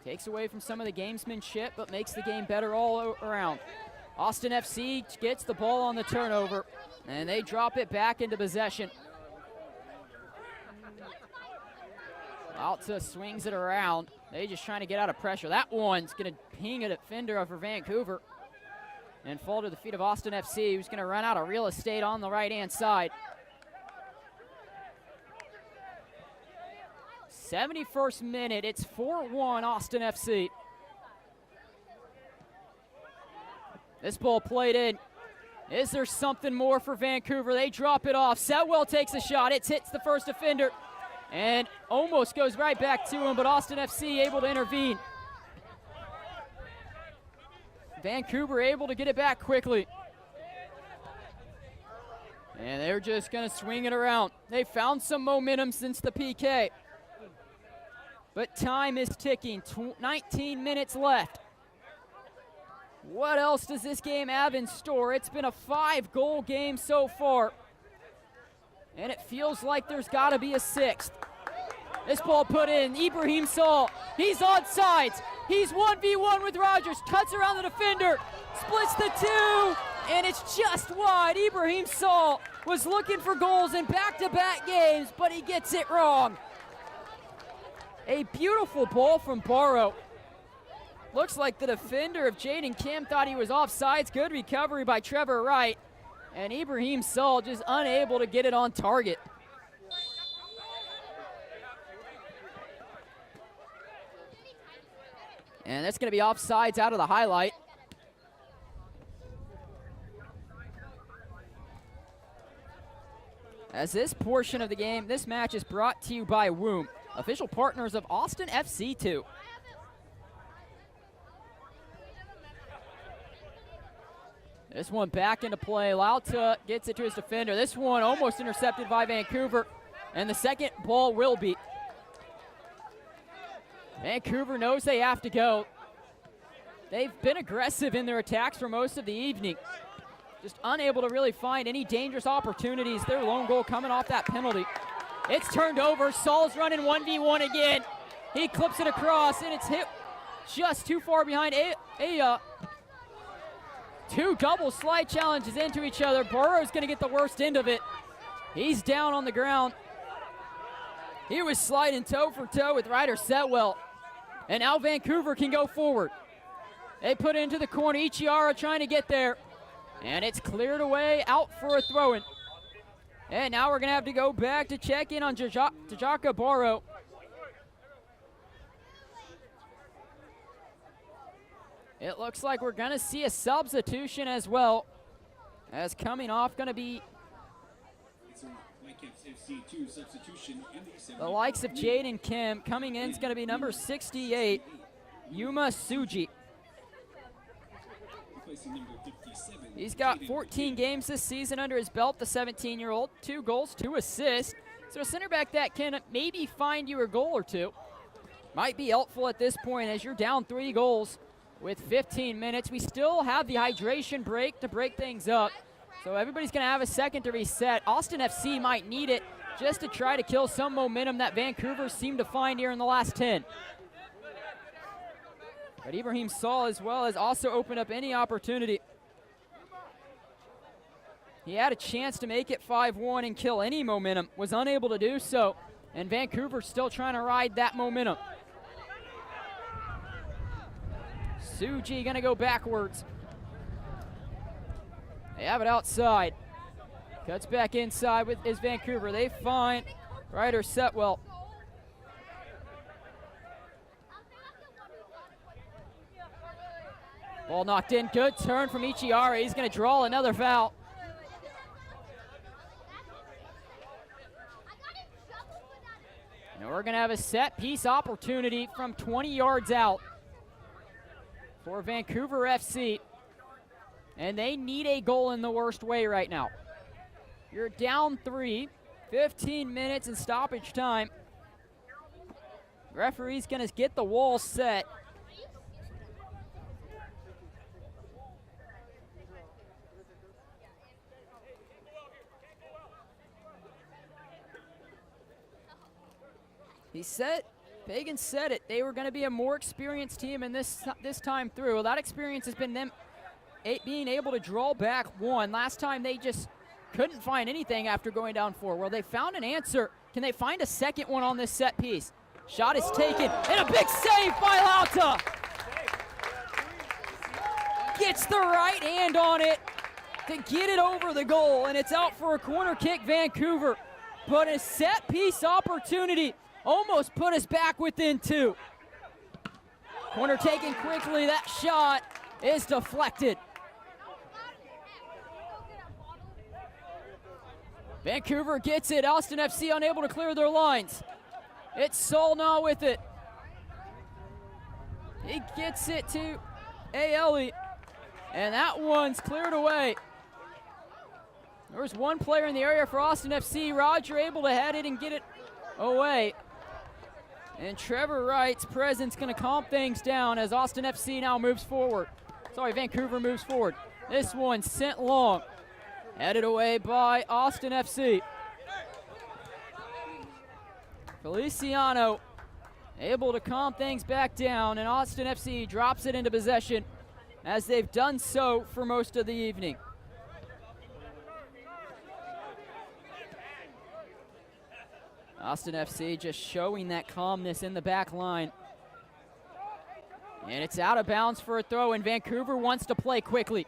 Takes away from some of the gamesmanship, but makes the game better all around. Austin FC gets the ball on the turnover, and they drop it back into possession. Alta swings it around. They just trying to get out of pressure. That one's going to ping a defender for Vancouver and fall to the feet of Austin FC, who's going to run out of real estate on the right-hand side. 71st minute, it's 4-1 Austin FC. This ball played in. Is there something more for Vancouver? They drop it off. Setwell takes a shot. It hits the first defender and almost goes right back to him, but Austin FC able to intervene. Vancouver able to get it back quickly. And they're just going to swing it around. They found some momentum since the PK. But time is ticking. 19 minutes left. What else does this game have in store? It's been a 5-goal game so far. And it feels like there's got to be a 6th. This ball put in. Ibrahim Saul. He's on sides. He's 1v1 with Rogers. Cuts around the defender. Splits the 2. And it's just wide. Ibrahim Saul was looking for goals in back-to-back games, but he gets it wrong. A beautiful ball from Barrow. Looks like the defender of Jaden Kim thought he was offsides. Good recovery by Trevor Wright. And Ibrahim Saul just unable to get it on target. And that's going to be offsides out of the highlight. As this portion of the game, this match is brought to you by Woom, official partners of Austin FC 2. This one back into play. Lauta gets it to his defender. This one almost intercepted by Vancouver, and the second ball will be. Vancouver knows they have to go. They've been aggressive in their attacks for most of the evening. Just unable to really find any dangerous opportunities. Their lone goal coming off that penalty. It's turned over. Saul's running 1v1 again. He clips it across, and it's hit just too far behind. Two double slide challenges into each other. Burrow's going to get the worst end of it. He's down on the ground. He was sliding toe for toe with Ryder Setwell. And now Vancouver can go forward. They put it into the corner. Ichiara trying to get there. And it's cleared away, out for a throw-in. And now we're going to have to go back to check in on Tajaka Barrow. It looks like we're going to see a substitution as well. As coming off going to be the likes of Jaden Kim. Coming in is going to be number 68, Yuma Suji. He's got 14 games this season under his belt, the 17-year-old. 2 goals, 2 assists. So a center back that can maybe find you a goal or two. Might be helpful at this point as you're down 3 goals with 15 minutes. We still have the hydration break to break things up. So everybody's going to have a second to reset. Austin FC might need it just to try to kill some momentum that Vancouver seemed to find here in the last 10. But Ibrahim Saul as well has also opened up any opportunity. He had a chance to make it 5-1 and kill any momentum, was unable to do so, and Vancouver's still trying to ride that momentum. Suji gonna go backwards. They have it outside. Cuts back inside with is Vancouver. They find Ryder Setwell. Ball knocked in, good turn from Ichiara. He's gonna draw another foul. And we're gonna have a set piece opportunity from 20 yards out for Vancouver FC. And they need a goal in the worst way right now. You're down 3, 15 minutes in stoppage time. Referee's gonna get the wall set. He said, Pagan said it, they were going to be a more experienced team in this time through. Well, that experience has been them being able to draw back 1. Last time they just couldn't find anything after going down 4. Well, they found an answer. Can they find a second one on this set piece? Shot is taken, and a big save by Lauta. Gets the right hand on it to get it over the goal, and it's out for a corner kick, Vancouver. But a set piece opportunity almost put us back within 2. Corner taken quickly. That shot is deflected. Vancouver gets it. Austin FC unable to clear their lines. It's Solna with it. He gets it to Aeli. And that one's cleared away. There was one player in the area for Austin FC. Roger able to head it and get it away. And Trevor Wright's presence going to calm things down as Austin FC now moves forward. Sorry, Vancouver moves forward. This one sent long. Headed away by Austin FC. Feliciano able to calm things back down, and Austin FC drops it into possession as they've done so for most of the evening. Austin FC just showing that calmness in the back line. And it's out of bounds for a throw, and Vancouver wants to play quickly.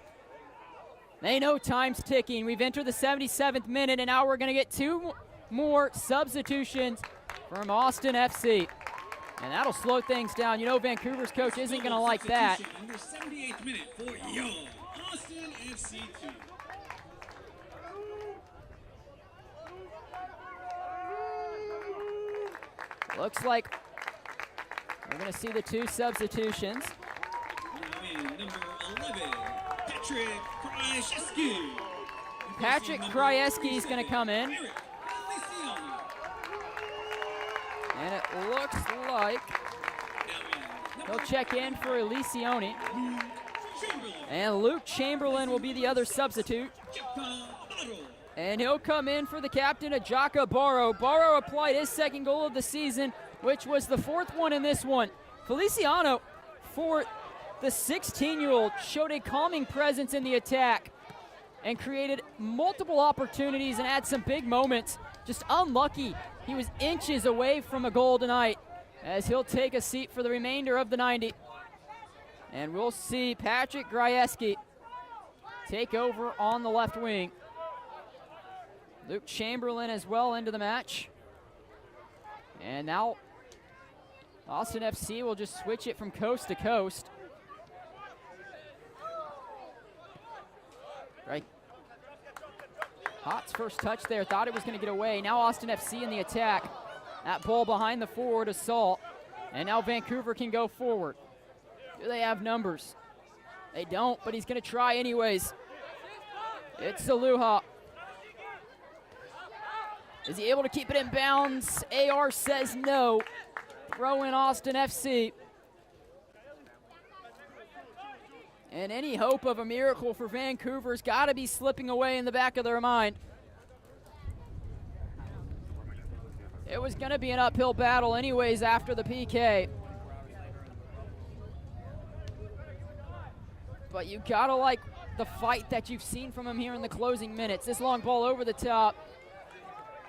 They know time's ticking. We've entered the 77th minute, and now we're going to get two more substitutions from Austin FC. And that'll slow things down. You know Vancouver's coach isn't going to like that. In the 78th minute for your Austin FC team. Looks like we're going to see the two substitutions. Now in number 11, Patrick Krajewski. Patrick Krajewski is going to come in. And it looks like he'll check in for Elisioni. And Luke Chamberlain will be the other substitute. And he'll come in for the captain, Ajaka Barrow. Barrow applied his second goal of the season, which was the fourth one in this one. Feliciano, for the 16-year-old, showed a calming presence in the attack and created multiple opportunities and had some big moments. Just unlucky. He was inches away from a goal tonight, as he'll take a seat for the remainder of the 90. And we'll see Patrick Krajewski take over on the left wing. Luke Chamberlain as well into the match. And now Austin FC will just switch it from coast to coast. Right. Hot's first touch there, thought it was going to get away. Now Austin FC in the attack. That ball behind the forward, Assault. And now Vancouver can go forward. Do they have numbers? They don't, but he's going to try anyways. It's Saluha. Is he able to keep it in bounds? AR says no. Throw in Austin FC. And any hope of a miracle for Vancouver's got to be slipping away in the back of their mind. It was going to be an uphill battle anyways after the PK. But you got to like the fight that you've seen from him here in the closing minutes. This long ball over the top.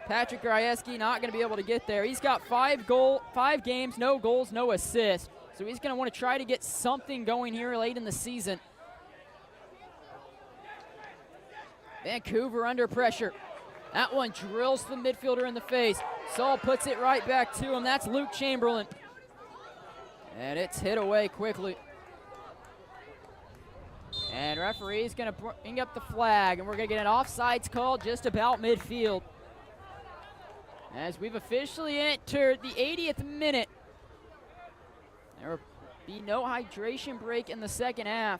Patrick Krajewski not going to be able to get there. He's got 5 games, no goals, no assists. So he's going to want to try to get something going here late in the season. Vancouver under pressure. That one drills the midfielder in the face. Saul puts it right back to him. That's Luke Chamberlain. And it's hit away quickly. And referee's going to bring up the flag, and we're going to get an offsides call just about midfield. As we've officially entered the 80th minute. There will be no hydration break in the second half.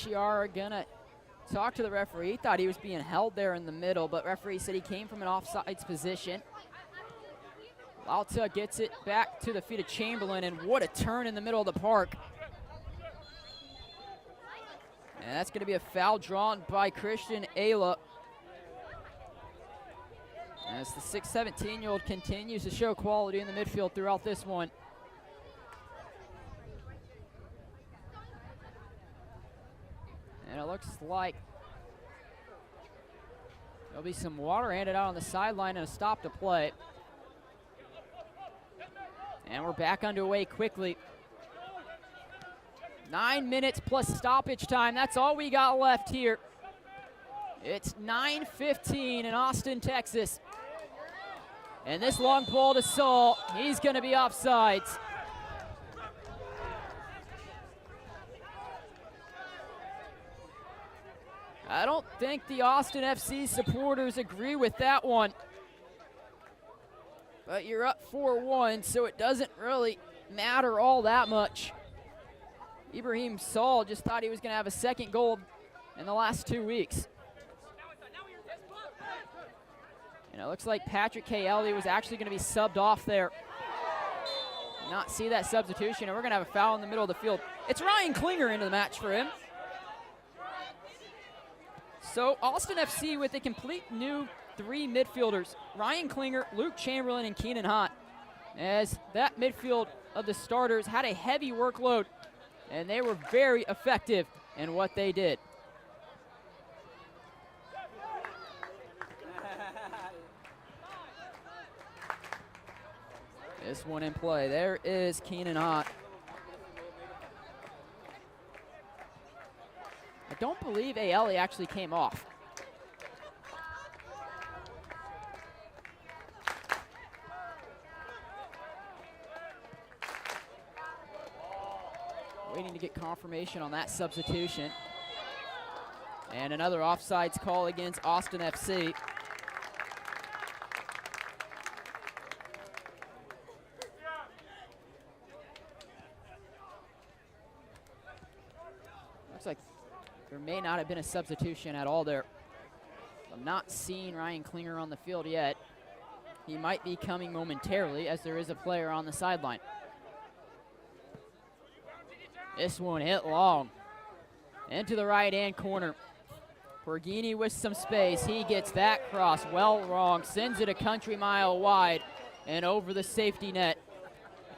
HER are gonna talk to the referee. He thought he was being held there in the middle, but referee said he came from an offsides position. Alta gets it back to the feet of Chamberlain, and what a turn in the middle of the park. And that's going to be a foul drawn by Christian Ayla. As the 17-year-old continues to show quality in the midfield throughout this one. And it looks like there'll be some water handed out on the sideline and a stop to play. And we're back underway quickly. 9 minutes plus stoppage time. That's all we got left here. It's 9:15 in Austin, Texas. And this long ball to Saul, he's going to be offsides. I don't think the Austin FC supporters agree with that one. But you're up 4-1, so it doesn't really matter all that much. Ibrahim Saul just thought he was going to have a second goal in the last 2 weeks. And it looks like Patrick Kelly was actually going to be subbed off there. Not see that substitution, and we're going to have a foul in the middle of the field. It's Ryan Klinger into the match for him. So Austin FC with a complete new 3 midfielders, Ryan Klinger, Luke Chamberlain, and Keenan Hott, as that midfield of the starters had a heavy workload, and they were very effective in what they did. This one in play. There is Keenan Hott. I don't believe Aeli actually came off. Waiting to get confirmation on that substitution. And another offsides call against Austin FC. Looks like there may not have been a substitution at all there. I'm not seeing Ryan Klinger on the field yet. He might be coming momentarily as there is a player on the sideline. This one hit long into the right-hand corner. Borghini with some space. He gets that cross well wrong, sends it a country mile wide and over the safety net.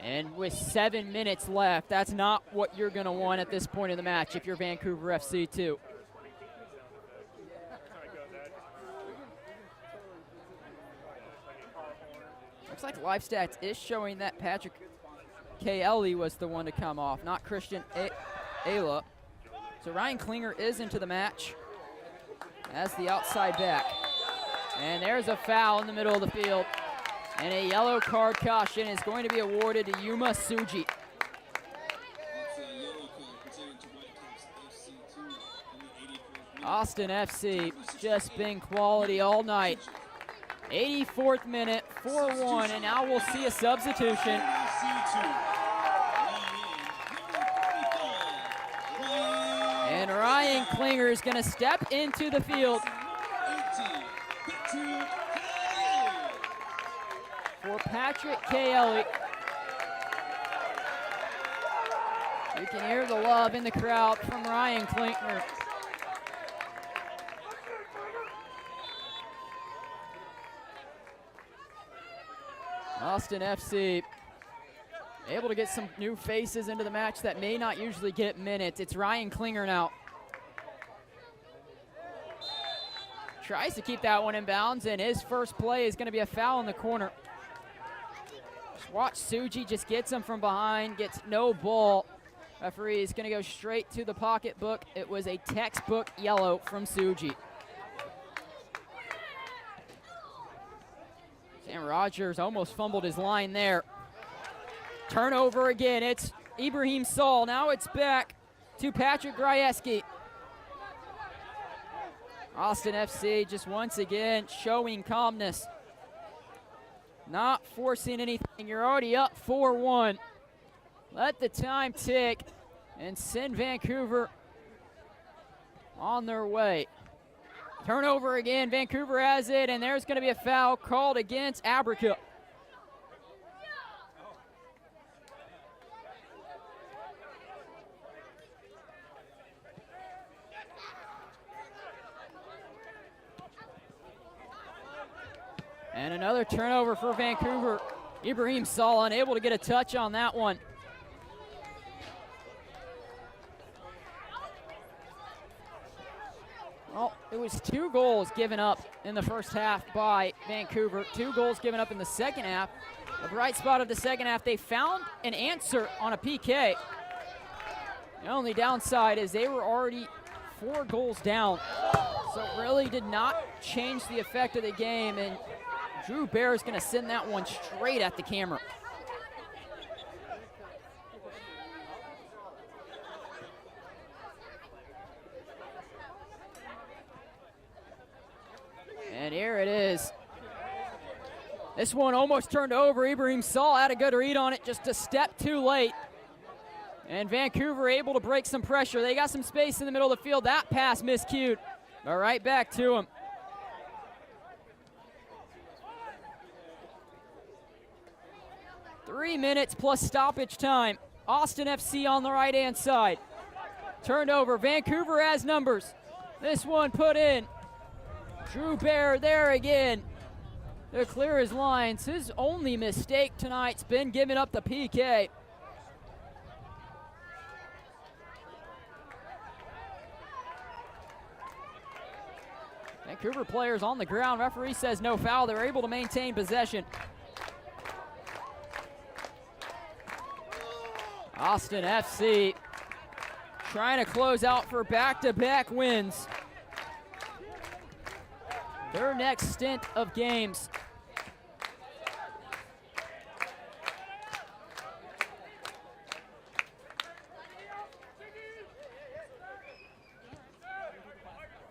And with 7 minutes left, that's not what you're going to want at this point in the match if you're Vancouver FC too. Looks like Live Stats is showing that Patrick Kelly was the one to come off, not Christian Ayla. So Ryan Klinger is into the match as the outside back. And there's a foul in the middle of the field. And a yellow card caution is going to be awarded to Yuma Suji. Austin FC just been quality all night. 84th minute, 4-1, and now we'll see a substitution. And Ryan Klinger is going to step into the field for Patrick Kelly. You can hear the love in the crowd from Ryan Klinger. Austin FC able to get some new faces into the match that may not usually get minutes. It's Ryan Klinger now. Tries to keep that one in bounds, and his first play is going to be a foul in the corner. Just watch Suji just gets him from behind, gets no ball. Referee is going to go straight to the pocketbook. It was a textbook yellow from Suji. Sam Rogers almost fumbled his line there. Turnover again. It's Ibrahim Saul. Now it's back to Patrick Grajewski. Austin FC just once again showing calmness. Not forcing anything. You're already up 4-1. Let the time tick and send Vancouver on their way. Turnover again. Vancouver has it, and there's going to be a foul called against Abrica. And another turnover for Vancouver. Ibrahim Saul unable to get a touch on that one. Well, it was 2 goals given up in the first half by Vancouver, 2 goals given up in the second half. The bright spot of the second half, they found an answer on a PK. The only downside is they were already 4 goals down. So it really did not change the effect of the game, and Drew Bear is going to send that one straight at the camera. here it is. This one almost turned over. Ibrahim Saul had a good read on it, just a step too late. And Vancouver able to break some pressure. They got some space in the middle of the field. That pass miscued, but right back to him. Three minutes plus stoppage time. Austin FC on the right-hand side. Turned over. Vancouver has numbers. This one put in. Drew Bear there again to clear his lines. His only mistake tonight's been giving up the PK. Vancouver players on the ground. Referee says no foul. They're able to maintain possession. Austin FC trying to close out for back-to-back wins. Their next stint of games.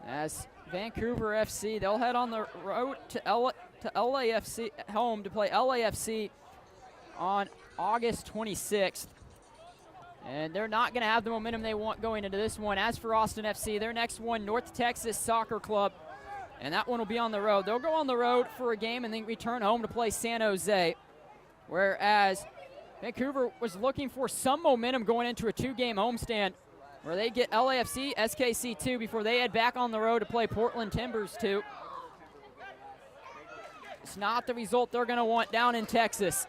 As Vancouver FC, they'll head on the road to LAFC home to play LAFC on August 26th. And they're not going to have the momentum they want going into this one. As for Austin FC, their next one, North Texas Soccer Club, and that one will be on the road. They'll go on the road for a game and then return home to play San Jose, whereas Vancouver was looking for some momentum going into a two-game homestand where they get LAFC, SKC 2 before they head back on the road to play Portland Timbers 2. It's not the result they're going to want down in Texas.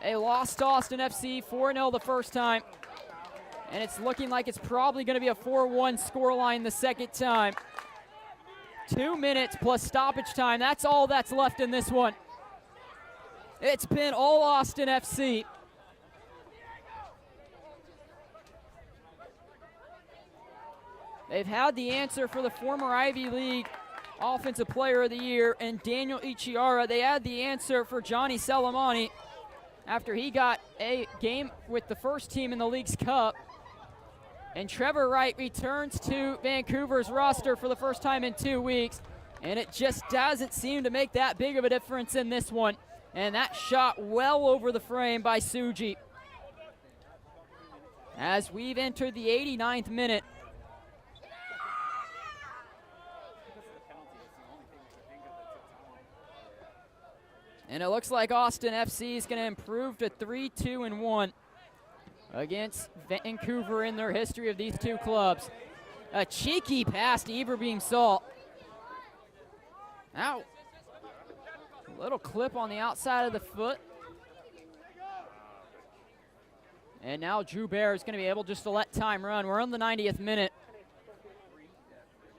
They lost to Austin FC 4-0 the first time, and it's looking like it's probably going to be a 4-1 scoreline the second time. 2 minutes plus stoppage time. That's all that's left in this one. It's been all Austin FC. They've had the answer for the former Ivy League Offensive Player of the Year and Daniel Ichiara. They had the answer for Johnny Salamani after he got a game with the first team in the League's Cup. And Trevor Wright returns to Vancouver's roster for the first time in 2 weeks, and it just doesn't seem to make that big of a difference in this one. And that shot well over the frame by Suji. As we've entered the 89th minute. And it looks like Austin FC is going to improve to 3-2-1 against Vancouver in their history of these two clubs. A cheeky pass to Ibrahim Saul. Ow. A little clip on the outside of the foot. And now Drew Bear is going to be able just to let time run. We're on the 90th minute.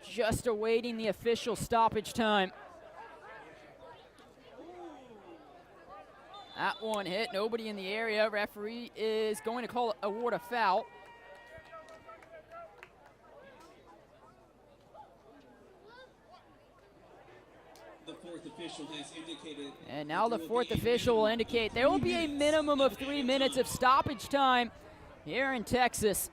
Just awaiting the official stoppage time. That one hit, nobody in the area. Referee is going to call award a foul. The fourth official has indicated. And now the fourth official will indicate there will be a minimum of 3 minutes of stoppage time here in Texas.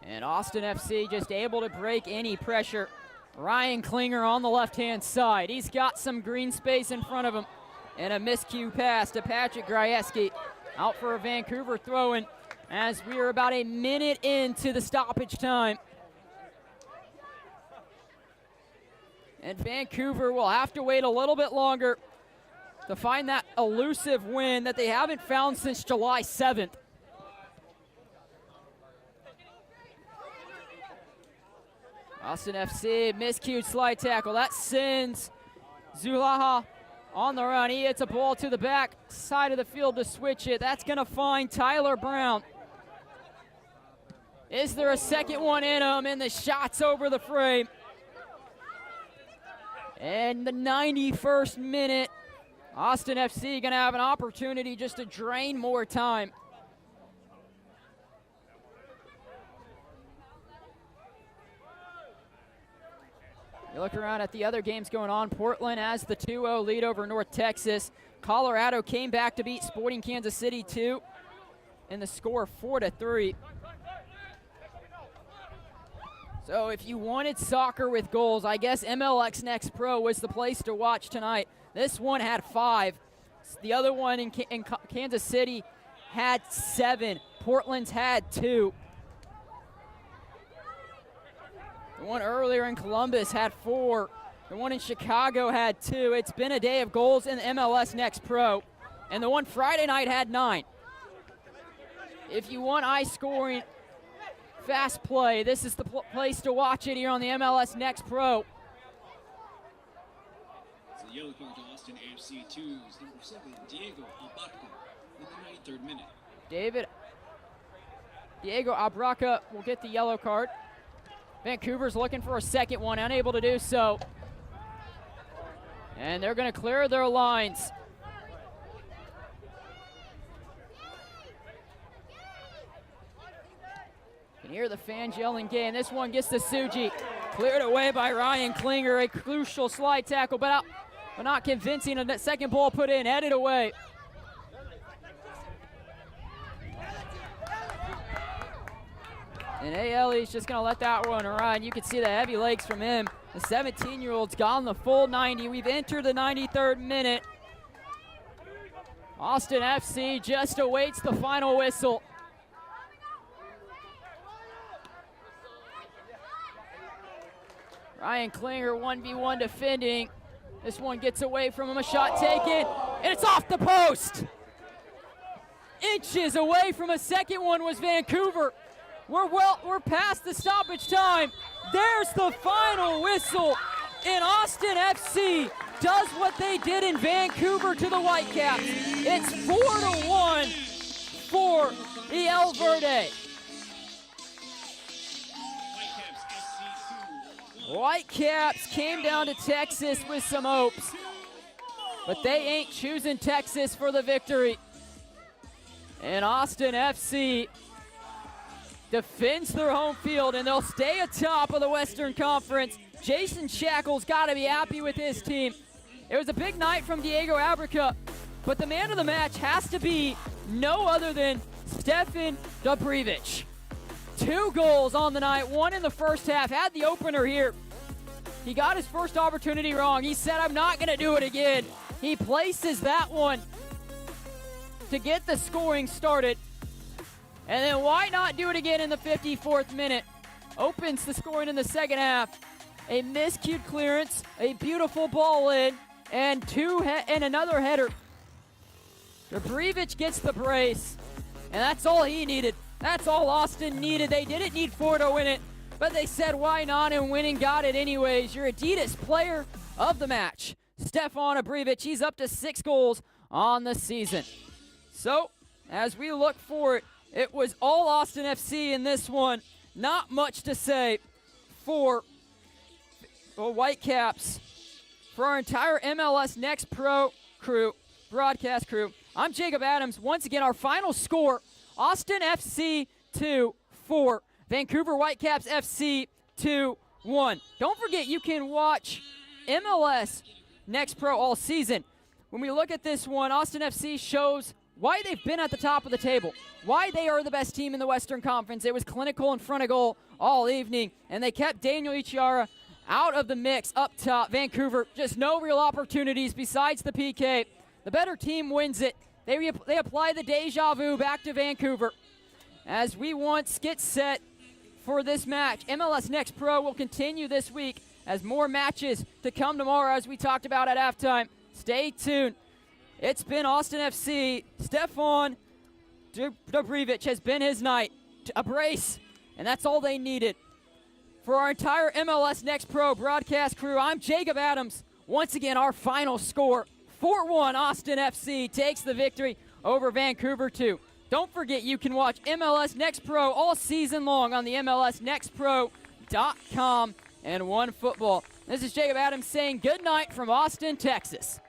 And Austin FC just able to break any pressure. Ryan Klinger on the left-hand side. He's got some green space in front of him. And a miscue pass to Patrick Grajewski. Out for a Vancouver throw-in as we are about a minute into the stoppage time. And Vancouver will have to wait a little bit longer to find that elusive win that they haven't found since July 7th. Austin FC, miscued slide tackle. That sends Zulaha on the run. He hits a ball to the back side of the field to switch it. That's going to find Tyler Brown. Is there a second one in him? And the shot's over the frame. And the 91st minute, Austin FC going to have an opportunity just to drain more time. You look around at the other games going on. Portland has the 2-0 lead over North Texas. Colorado came back to beat Sporting Kansas City 2 in the score 4-3. So if you wanted soccer with goals, I guess MLS Next Pro was the place to watch tonight. This one had 5. The other one in Kansas City had 7. Portland's had 2. The one earlier in Columbus had 4. The one in Chicago had 2. It's been a day of goals in the MLS Next Pro. And the one Friday night had 9. If you want high-scoring, fast play, this is the place to watch it here on the MLS Next Pro. It's a yellow card to Austin FC 2's number 7, Diego Abaca, in the 93rd minute. Diego Abraca will get the yellow card. Vancouver's looking for a second one, unable to do so. And they're going to clear their lines. You can hear the fans yelling game. This one gets to Suji. Cleared away by Ryan Klinger. A crucial slide tackle, but not convincing. A second ball put in, headed away. And Ailey's just going to let that one run. You can see the heavy legs from him. The 17-year-old's gone the full 90. We've entered the 93rd minute. Austin FC just awaits the final whistle. Ryan Klinger 1v1 defending. This one gets away from him, a shot taken, and it's off the post. Inches away from a second one was Vancouver. We're past the stoppage time. There's the final whistle, and Austin FC does what they did in Vancouver to the Whitecaps. It's 4-1 for the El Verde. Whitecaps came down to Texas with some hopes, but they ain't choosing Texas for the victory. And Austin FC defends their home field, and they'll stay atop of the Western Conference. Jason Shackle's got to be happy with his team. It was a big night from Diego Abraca, but the man of the match has to be no other than Stefan Dobrivic. 2 goals on the night, 1 in the first half, had the opener here. He got his first opportunity wrong. He said, I'm not going to do it again. He places that one to get the scoring started. And then why not do it again in the 54th minute? Opens the scoring in the second half. A miscued clearance, a beautiful ball in, and another header. Dobrivic gets the brace, and that's all he needed. That's all Austin needed. They didn't need 4 to win it, but they said why not, and win and got it anyways. Your Adidas player of the match, Stefan Dobrivic. He's up to 6 goals on the season. So, as we look forward, it was all Austin FC in this one. Not much to say for the Whitecaps. For our entire MLS Next Pro crew, broadcast crew, I'm Jacob Adams. Once again, our final score, Austin FC 2-4. Vancouver Whitecaps FC 2-1. Don't forget, you can watch MLS Next Pro all season. When we look at this one, Austin FC shows why they've been at the top of the table, why they are the best team in the Western Conference. It was clinical in front of goal all evening, and they kept Daniel Ichiara out of the mix up top. Vancouver, just no real opportunities besides the PK. The better team wins it. They apply the deja vu back to Vancouver. As we once get set for this match, MLS Next Pro will continue this week as more matches to come tomorrow, as we talked about at halftime. Stay tuned. It's been Austin FC. Stefan Dobrivic has been his night. A brace, and that's all they needed. For our entire MLS Next Pro broadcast crew, I'm Jacob Adams. Once again, our final score, 4-1. Austin FC takes the victory over Vancouver 2. Don't forget, you can watch MLS Next Pro all season long on the MLSNextPro.com and OneFootball. This is Jacob Adams saying good night from Austin, Texas.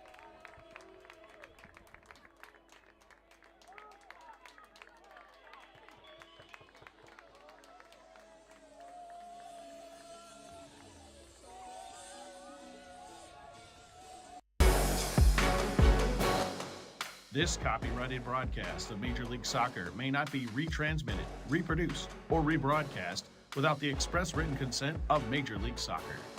This copyrighted broadcast of Major League Soccer may not be retransmitted, reproduced, or rebroadcast without the express written consent of Major League Soccer.